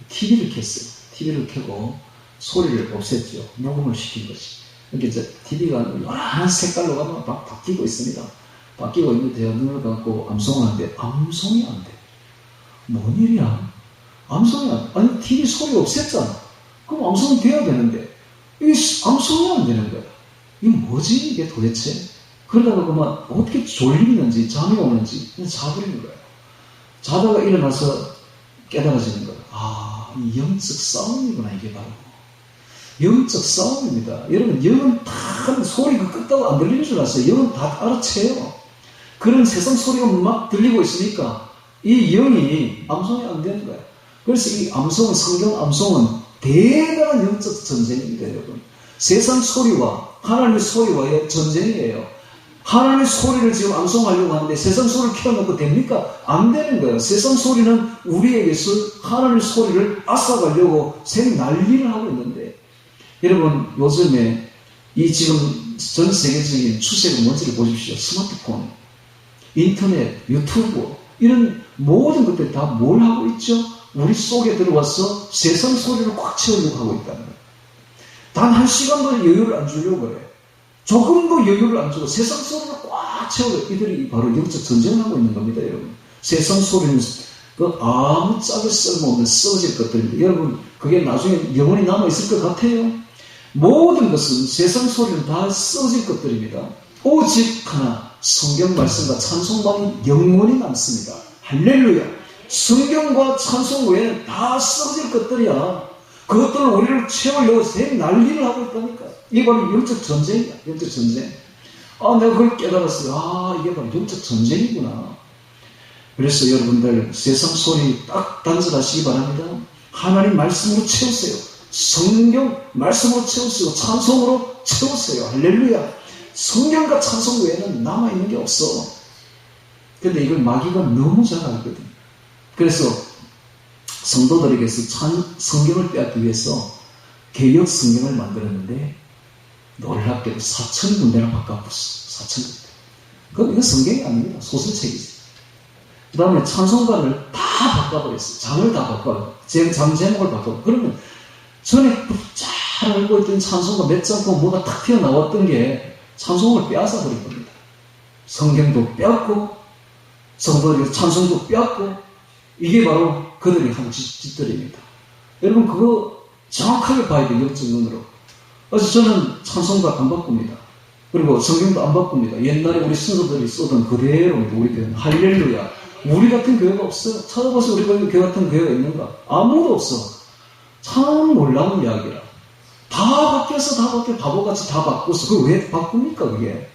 TV를 켰어요. TV를 켜고 소리를 없앴죠. 녹음을 시킨 거지. 이렇게 이제 TV가 노란 색깔로 막 바뀌고 있습니다. 바뀌고 있는데 눈을 감고 암송을 하는데 암송이 안 돼. 뭔 일이야? 암송이 안 돼. 아니 TV 소리 없앴잖아. 그럼 암송이 돼야 되는데 이게 암송이 안 되는 거야. 이게 뭐지 이게 도대체? 그러다가 그만 어떻게 졸리는지 잠이 오는지 그냥 자버리는 거예요. 자다가 일어나서 깨달아지는 거예요. 이 영적 싸움이구나. 이게 바로 영적 싸움입니다. 여러분, 영은 다 소리 끄다고 안 들리는 줄 알았어요. 영은 다 알아채요. 그런 세상 소리가 막 들리고 있으니까 이 영이 암송이 안 되는 거예요. 그래서 이 암송은, 성경 암송은 대단한 영적 전쟁입니다, 여러분. 세상 소리와 하나님의 소리와의 전쟁이에요. 하나님의 소리를 지금 암송하려고 하는데 세상 소리를 켜놓고 됩니까? 안 되는 거예요. 세상 소리는 우리에게서 하나님의 소리를 앗아가려고 난리를 하고 있는데, 여러분, 요즘에 이 지금 전 세계적인 추세가 뭔지를 보십시오. 스마트폰, 인터넷, 유튜브, 이런 모든 것들이 다 뭘 하고 있죠? 우리 속에 들어와서 세상 소리를 꽉 채우려고 하고 있다는 거예요. 단 한 시간도 여유를 안 주려고 그래요. 조금도 여유를 안 주고 세상 소리를 꽉 채워요. 이들이 바로 영적 전쟁을 하고 있는 겁니다, 여러분. 세상 소리는 아무 짝에 쓸모없는 썩어질 것들입니다. 여러분, 그게 나중에 영원히 남아있을 것 같아요? 모든 것은 세상 소리는 다 썩어질 것들입니다. 오직 하나, 성경 말씀과 찬송만이 영원히 남습니다. 할렐루야. 성경과 찬송 외에는 다 썩어질 것들이야. 그것들은 우리를 채우려고 새 난리를 하고 있다니까. 이게 바로 영적 전쟁이야. 영적 전쟁. 내가 그걸 깨달았어요. 이게 바로 영적 전쟁이구나. 그래서 여러분들 세상 소리 딱 단절하시기 바랍니다. 하나님 말씀으로 채우세요. 성경 말씀으로 채우시고 찬송으로 채우세요. 할렐루야. 성경과 찬송 외에는 남아있는 게 없어. 근데 이걸 마귀가 너무 잘 알거든. 그래서 성도들에게서 성경을 빼앗기 위해서 개역 성경을 만들었는데 놀랍게도 4,000군데나 바꿔봤어. 4,000군데. 그럼 이건 성경이 아닙니다. 소설책이지. 그 다음에 찬송가를 다 바꿔버렸어요. 장을 다 바꿔요. 장 제목을 바꿔요. 그러면 전에 잘 알고 있던 찬송가 몇 장 보면 뭐가 탁 튀어나왔던 게 찬송을 빼앗아 버린 겁니다. 성경도 빼앗고 성도들의 찬송도 빼앗고 이게 바로 그들이 한 짓들입니다. 여러분 그거 정확하게 봐야 돼요. 영적 눈으로. 그래서 저는 찬송가 안 바꿉니다. 그리고 성경도 안 바꿉니다. 옛날에 우리 신도들이 쓰던 그대로입니다. 우리 교회는. 할렐루야. 우리 같은 교회가 없어요. 찾아보세요. 우리 교회 같은 교회가 있는가? 아무도 없어. 참 놀라운 이야기라. 다 바뀌어서 바보같이 다 바꿨어. 그걸 왜 바꿉니까 그게?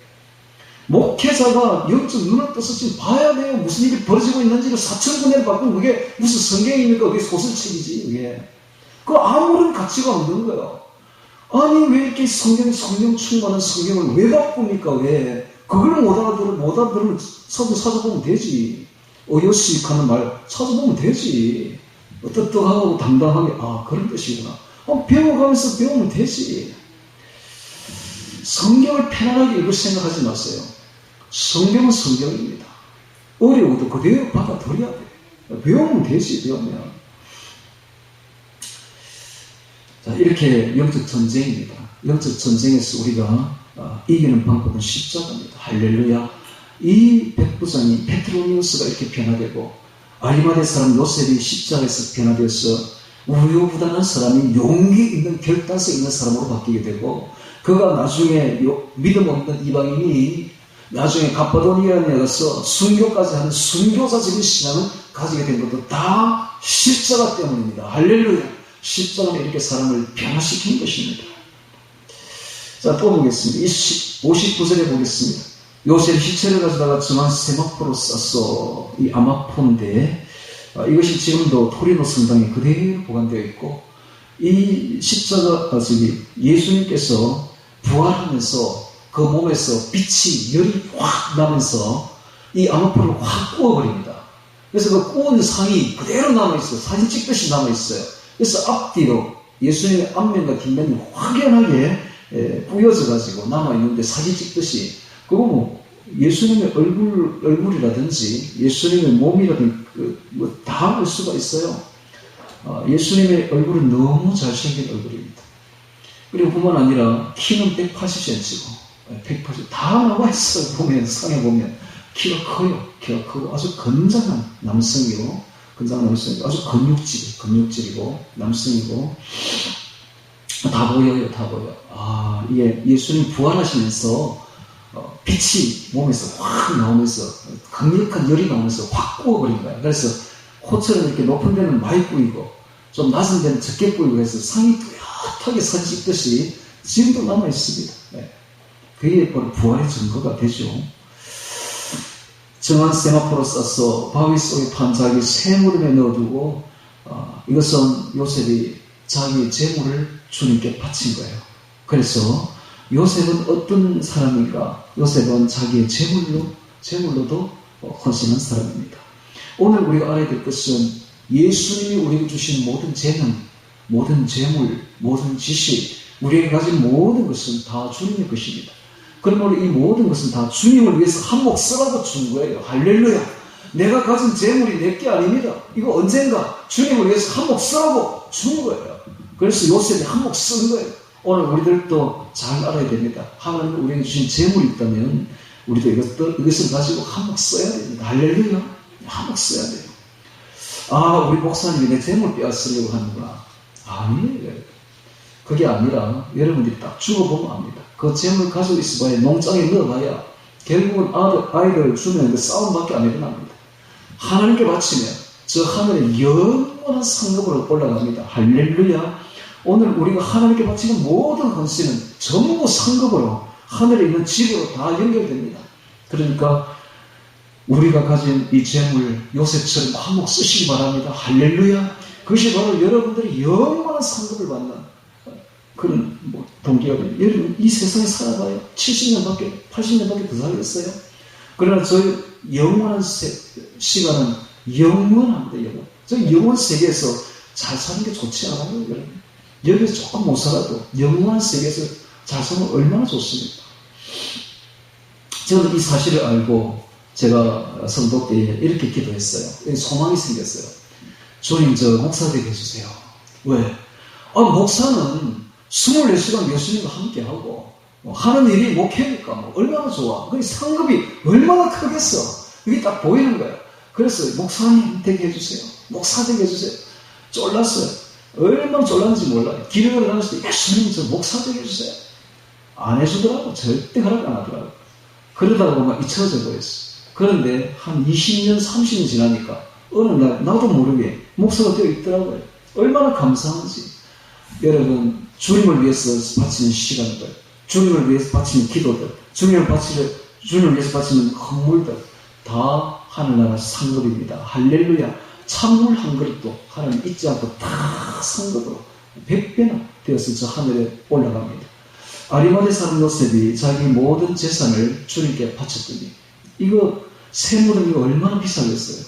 목회자가 영적 눈을 떠서 지금 봐야 돼요. 무슨 일이 벌어지고 있는지를 4,000군데를 바꾸면 그게 무슨 성경입니까? 그게 소설책이지 그게. 그 아무런 가치가 없는 거예요. 아니 왜 이렇게 성령 충만한 성경을 왜 바꿉니까? 왜? 그걸 못 알아들으면 찾아보면 되지. 어여식 하는 말 찾아보면 되지. 뜨뜻하고 당당하게 그런 뜻이구나. 배워가면서 배우면 되지. 성경을 편안하게 읽을 생각하지 마세요. 성경은 성경입니다. 어려워도 그대로 받아들여야 돼. 배우면 되지. 배우면. 자, 이렇게 영적 전쟁입니다. 영적 전쟁에서 우리가 이기는 방법은 십자가입니다. 할렐루야. 이 백부장이 페트로니우스가 이렇게 변화되고 아리마대 사람 요셉이 십자가에서 변화되어서 우유부단한 사람이 용기 있는 결단성 있는 사람으로 바뀌게 되고 그가 나중에 믿음 없는 이방인이 나중에 갑바도니아에 가서 순교까지 하는 순교자적인 신앙을 가지게 된 것도 다 십자가 때문입니다. 할렐루야. 십자가는 이렇게 사람을 변화시킨 것입니다. 자, 또 보겠습니다. 59절에 보겠습니다. 요셉 시체를 가져다가 정한 세마포로 쌌어. 이 아마포인데 이것이 지금도 토리노 성당에 그대로 보관되어 있고 이 십자가 예수님께서 부활하면서 그 몸에서 빛이 열이 확 나면서 이 아마포를 확 구워버립니다. 그래서 그 구운 상이 그대로 남아있어요. 사진 찍듯이 남아있어요. 그래서 앞뒤로 예수님의 앞면과 뒷면이 확연하게 뿌여져가지고 남아있는데 사진 찍듯이 그거 뭐 예수님의 얼굴이라든지 예수님의 몸이라든지 다 알 수가 있어요. 예수님의 얼굴은 너무 잘생긴 얼굴입니다. 그리고 뿐만 아니라 키는 180cm고 180 다 나와 있어요. 보면 상에 보면 키가 커요. 키가 크고 아주 건장한 남성이고 아주 근육질이고 남성이고 다 보여요. 다 보여. 이게 예수님 부활하시면서 빛이 몸에서 확 나오면서 강력한 열이 나오면서 확 구워버린 거야. 그래서 코처럼 이렇게 높은 데는 많이 뿌이고 좀 낮은 데는 적게 뿌이고 해서 상이 뚜렷하게 선 찍듯이 지금도 남아있습니다. 그게 바로 부활의 증거가 되죠. 정한 세마포로 싸서 바위 속에 판 자기 쇠무름에 넣어두고 이것은 요셉이 자기의 재물을 주님께 바친 거예요. 그래서 요셉은 어떤 사람인가? 요셉은 자기의 재물로도 헌신한 사람입니다. 오늘 우리가 알아야 될 것은 예수님이 우리에게 주신 모든 재능, 모든 재물, 모든 지식, 우리에게 가진 모든 것은 다 주님의 것입니다. 그러므로 이 모든 것은 다 주님을 위해서 한몫 쓰라고 준 거예요. 할렐루야. 내가 가진 재물이 내게 아닙니다. 이거 언젠가 주님을 위해서 한몫 쓰라고 준 거예요. 그래서 요셉이 한몫 쓴 거예요. 오늘 우리들도 잘 알아야 됩니다. 하나님 우리에게 주신 재물이 있다면 우리도 이것을 가지고 한몫 써야 됩니다. 할렐루야. 한몫 써야 돼요. 아, 우리 목사님이 내 재물 빼앗으려고 하는구나. 아니에요. 그게 아니라 여러분들이 딱 죽어보면 압니다. 그 재물 가지고 있어봐야, 농장에 넣어봐야 결국은 아이들 주면 그 싸움밖에 안 일어납니다. 하나님께 바치면 저 하늘에 영원한 상급으로 올라갑니다. 할렐루야. 오늘 우리가 하나님께 바치는 모든 헌신은 전부 상급으로 하늘에 있는 집으로 다 연결됩니다. 그러니까 우리가 가진 이 재물 요셉처럼 한몫 쓰시기 바랍니다. 할렐루야. 그것이 바로 여러분들이 영원한 상급을 받는 그런 동기가 됩니다. 여러분 이 세상에 살아봐요. 70년밖에 80년밖에 더 살겠어요. 그러나 저희 영원한 시간은 영원합니다. 영원. 저 영원 세계에서 잘 사는 게 좋지 않아요, 여러분? 여기서 조금 못 살아도 영원한 세계에서 잘 살면 얼마나 좋습니까? 저는 이 사실을 알고 제가 성도 때 이렇게 기도했어요. 소망이 생겼어요. 주님, 저 목사 되게 해주세요. 왜? 목사는 24시간 예수님과 함께하고 하는 일이 목회니까 얼마나 좋아. 그 상급이 얼마나 크겠어. 이게 딱 보이는 거야. 그래서 목사님 되게 해주세요. 목사 되게 해주세요. 쫄랐어요. 얼마나 쫄랐는지 몰라요. 기력을 나눴을 때 예수님 저 목사 되게 해주세요. 안 해주더라고. 절대 허락 안 하더라고. 그러다가 막 잊혀져 버렸어. 그런데 한 20년, 30년 지나니까 어느 날 나도 모르게 목사가 되어 있더라고요. 얼마나 감사한지. 여러분, 주님을 위해서 바치는 시간들, 주님을 위해서 바치는 기도들, 주님을 위해서 바치는 헌물들 다 하늘나라 상급입니다. 할렐루야. 찬물 한 그릇도 하나님 잊지 않고 다 상급으로 100배나 되어서 저 하늘에 올라갑니다. 아리마대 사람 요셉이 자기 모든 재산을 주님께 바쳤더니 이거 세무는 이거 얼마나 비싸겠어요.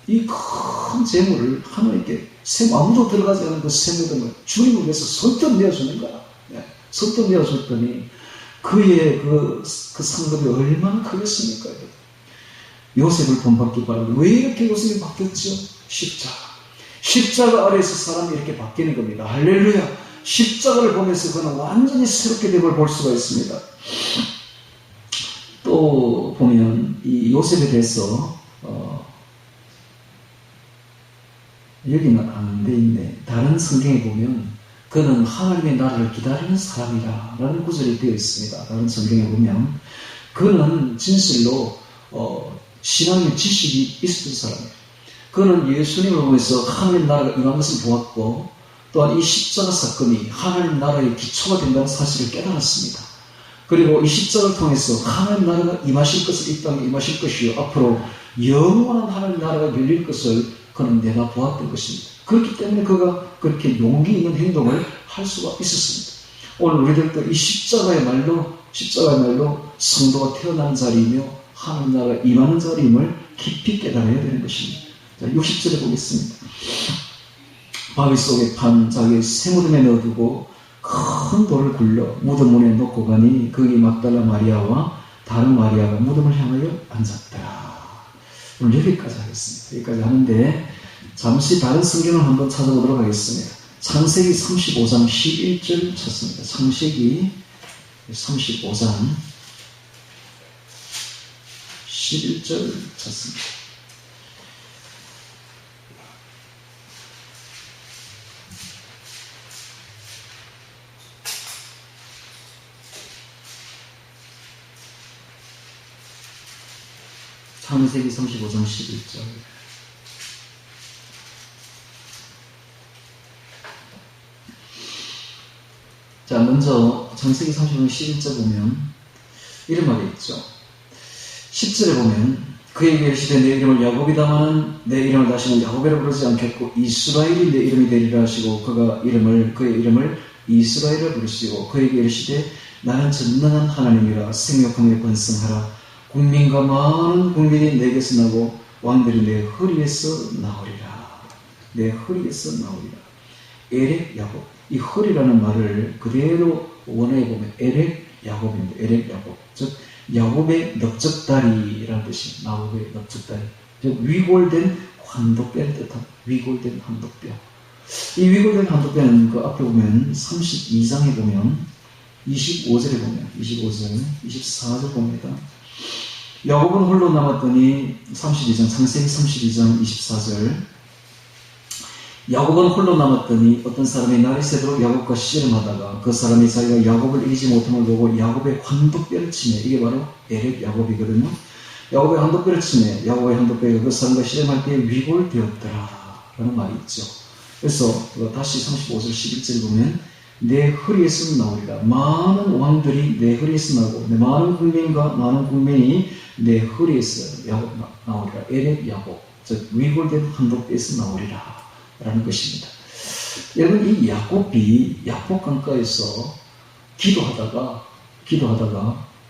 이 큰 재물을 하나님께 아무도 들어가지 않은 그 세무등을 주님을 위해서 선뜻 내어주는 거야. 선뜻 내어줬더니 그의 그 상급이 얼마나 크겠습니까? 요셉을 본받기 바랍니다. 왜 이렇게 요셉이 바뀌었죠? 십자가 아래에서 사람이 이렇게 바뀌는 겁니다. 할렐루야. 십자가를 보면서 그는 완전히 새롭게 됨을 볼 수가 있습니다. 또 보면 이 요셉에 대해서 여기는 안 돼 있네. 다른 성경에 보면 그는 하나님의 나라를 기다리는 사람이라 라는 구절이 되어 있습니다. 다른 성경에 보면 그는 진실로 신앙의 지식이 있었던 사람이에요. 그는 예수님을 보면서 하나님 나라가 임한 것을 보았고 또한 이 십자가 사건이 하나님 나라의 기초가 된다는 사실을 깨달았습니다. 그리고 이 십자가를 통해서 하나님 나라가 임하실 것을 이 땅에 임하실 것이요 앞으로 영원한 하나님 나라가 열릴 것을 그는 내가 보았던 것입니다. 그렇기 때문에 그가 그렇게 용기 있는 행동을 할 수가 있었습니다. 오늘 우리들도 이 십자가야말로 성도가 태어난 자리이며 하나님 나라가 임하는 자리임을 깊이 깨달아야 되는 것입니다. 자, 60절에 보겠습니다. 바위 속에 판 자기 세무덤에 넣어두고 큰 돌을 굴려 무덤 문에 놓고 가니 거기 막달라 마리아와 다른 마리아가 무덤을 향하여 앉았더라. 오늘 여기까지 하겠습니다. 여기까지 하는데 잠시 다른 성경을 한번 찾아보도록 하겠습니다. 창세기 35장 11절 찾습니다. 창세기 35장 11절 찾습니다. 창세기 35장 11절. 자, 먼저 창세기 35장 11절 보면 이런 말이 있죠. 10절에 보면 그에게 이르시되 내 이름을 야곱이다마는 내 이름을 다시는 야곱이라 부르지 않겠고 이스라엘이 내 이름이 되리라 하시고 그의 이름을 이스라엘이라 부르시고 그에게 이르시되 나는 전능한 하나님이라 생육하며 번성하라 국민과 많은 국민이 내게서 나고 왕들이 내 허리에서 나오리라. 내 허리에서 나오리라. 에렉 야곱. 이 허리라는 말을 그대로 원어에 보면 에렉 야곱입니다. 에렉 야곱. 즉 야곱의 넓적다리라는 뜻이 야곱의 넓적다리. 즉 위골된 환도뼈를 뜻한 위골된 환도뼈. 이 위골된 한독배는 그 앞에 보면 32장에 보면 25절에 보면 25절, 24절 봅니다. 야곱은 홀로 남았더니 32장, 창세기 32장 24절. 야곱은 홀로 남았더니 어떤 사람이 날이 새도록 야곱과 씨름하다가 그 사람이 자기가 야곱을 이기지 못함을 보고 야곱의 한독배를 치매, 이게 바로 에렉 야곱이거든요. 야곱의 한독배를 치매, 야곱의 한독배가 그 사람과 씨름할 때에 위골되었더라 라는 말이 있죠. 그래서 다시 35절 11절 보면 내 허리에서 나오리라. 많은 왕들이 내 허리에서 나오고 내 많은 국민과 많은 국민이 내 허리에서 나오리라. 에렉 야곱, 즉 위골된 한독배에서 나오리라 라는 것입니다. 여러분, 이 야곱이 야복 강가에서 기도하다가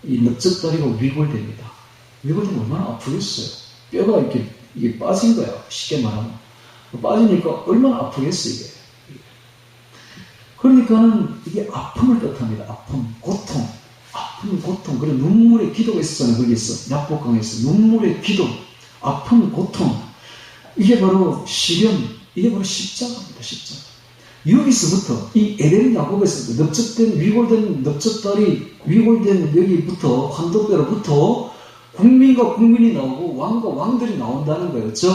이 넓적다리로 위골됩니다. 위골되면 얼마나 아프겠어요. 뼈가 이게 빠진 거야. 쉽게 말하면 빠지니까 얼마나 아프겠어요. 이게. 그러니까는 이게 아픔을 뜻합니다. 아픔, 고통, 그리고 눈물의 기도가 있었잖아요. 거기에서 야복강에서 눈물의 기도, 아픔, 고통, 이게 바로 시련, 이게 바로 십자가입니다. 십자가. 여기서부터 이 에덴 야곱에서 넓적된 위골된 넓적다리, 위골된 여기부터 한독배로부터 국민과 국민이 나오고 왕과 왕들이 나온다는 거예요. 즉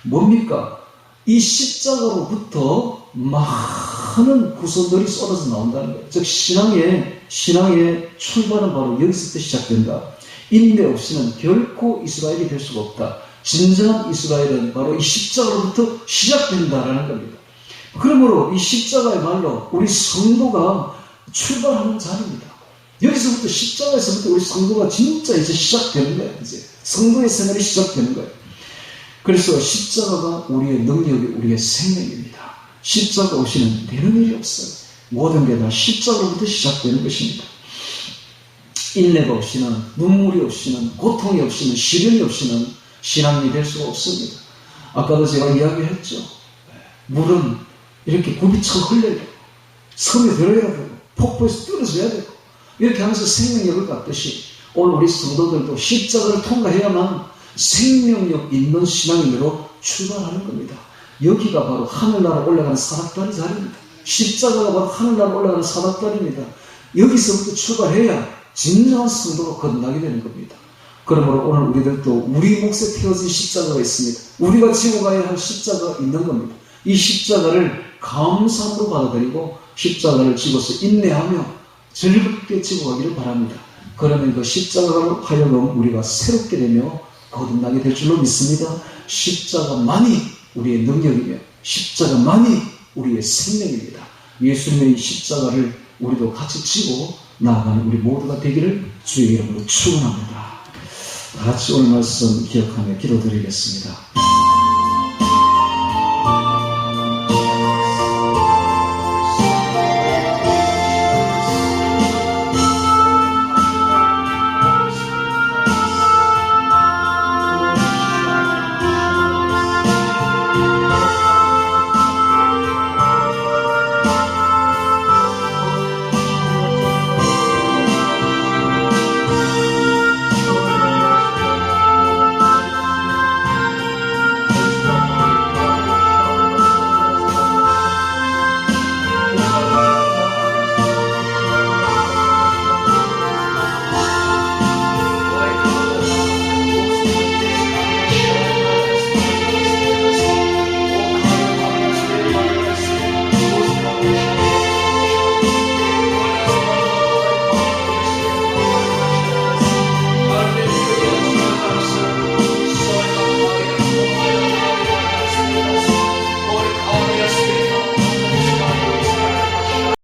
뭡니까? 이 십자가로부터 많은 후손들이 쏟아져 나온다는 거예요. 즉 신앙의 출발은 바로 여기서부터 시작된다. 인내 없이는 결코 이스라엘이 될 수가 없다. 진정한 이스라엘은 바로 이 십자가로부터 시작된다라는 겁니다. 그러므로 이 십자가야말로 우리 성도가 출발하는 자리입니다. 여기서부터 십자가에서부터 우리 성도가 진짜 이제 시작되는 거예요. 이제 성도의 생활이 시작되는 거예요. 그래서 십자가가 우리의 능력이, 우리의 생명입니다. 십자가 없이는 되는 일이 없어요. 모든 게 다 십자가로부터 시작되는 것입니다. 인내가 없이는, 눈물이 없이는, 고통이 없이는, 시련이 없이는 신앙이 될 수가 없습니다. 아까도 제가 이야기했죠. 물은 이렇게 굽이쳐 흘려야 되고, 섬에 들어야 되고, 폭포에서 떨어져야 되고, 이렇게 하면서 생명력을 갖듯이 오늘 우리 성도들도 십자가를 통과해야만 생명력 있는 신앙인으로 출발하는 겁니다. 여기가 바로 하늘나라 올라가는 사닥다리 자리입니다. 십자가가 바로 하늘나라 올라가는 사닥다리입니다. 여기서부터 출발해야 진정한 성도로 거듭나게 되는 겁니다. 그러므로 오늘 우리들도 우리 몫에 태워진 십자가가 있습니다. 우리가 지고 가야 할 십자가가 있는 겁니다. 이 십자가를 감사함으로 받아들이고 십자가를 지고서 인내하며 즐겁게 지고 가기를 바랍니다. 그러면 그 십자가로 하여금 우리가 새롭게 되며 거듭나게 될 줄로 믿습니다. 십자가만이 우리의 능력이며 십자가만이 우리의 생명입니다. 예수님의 십자가를 우리도 같이 지고 나아가는 우리 모두가 되기를 주의 이름으로 축원합니다. 다 같이 오늘 말씀 기억하며 기도드리겠습니다.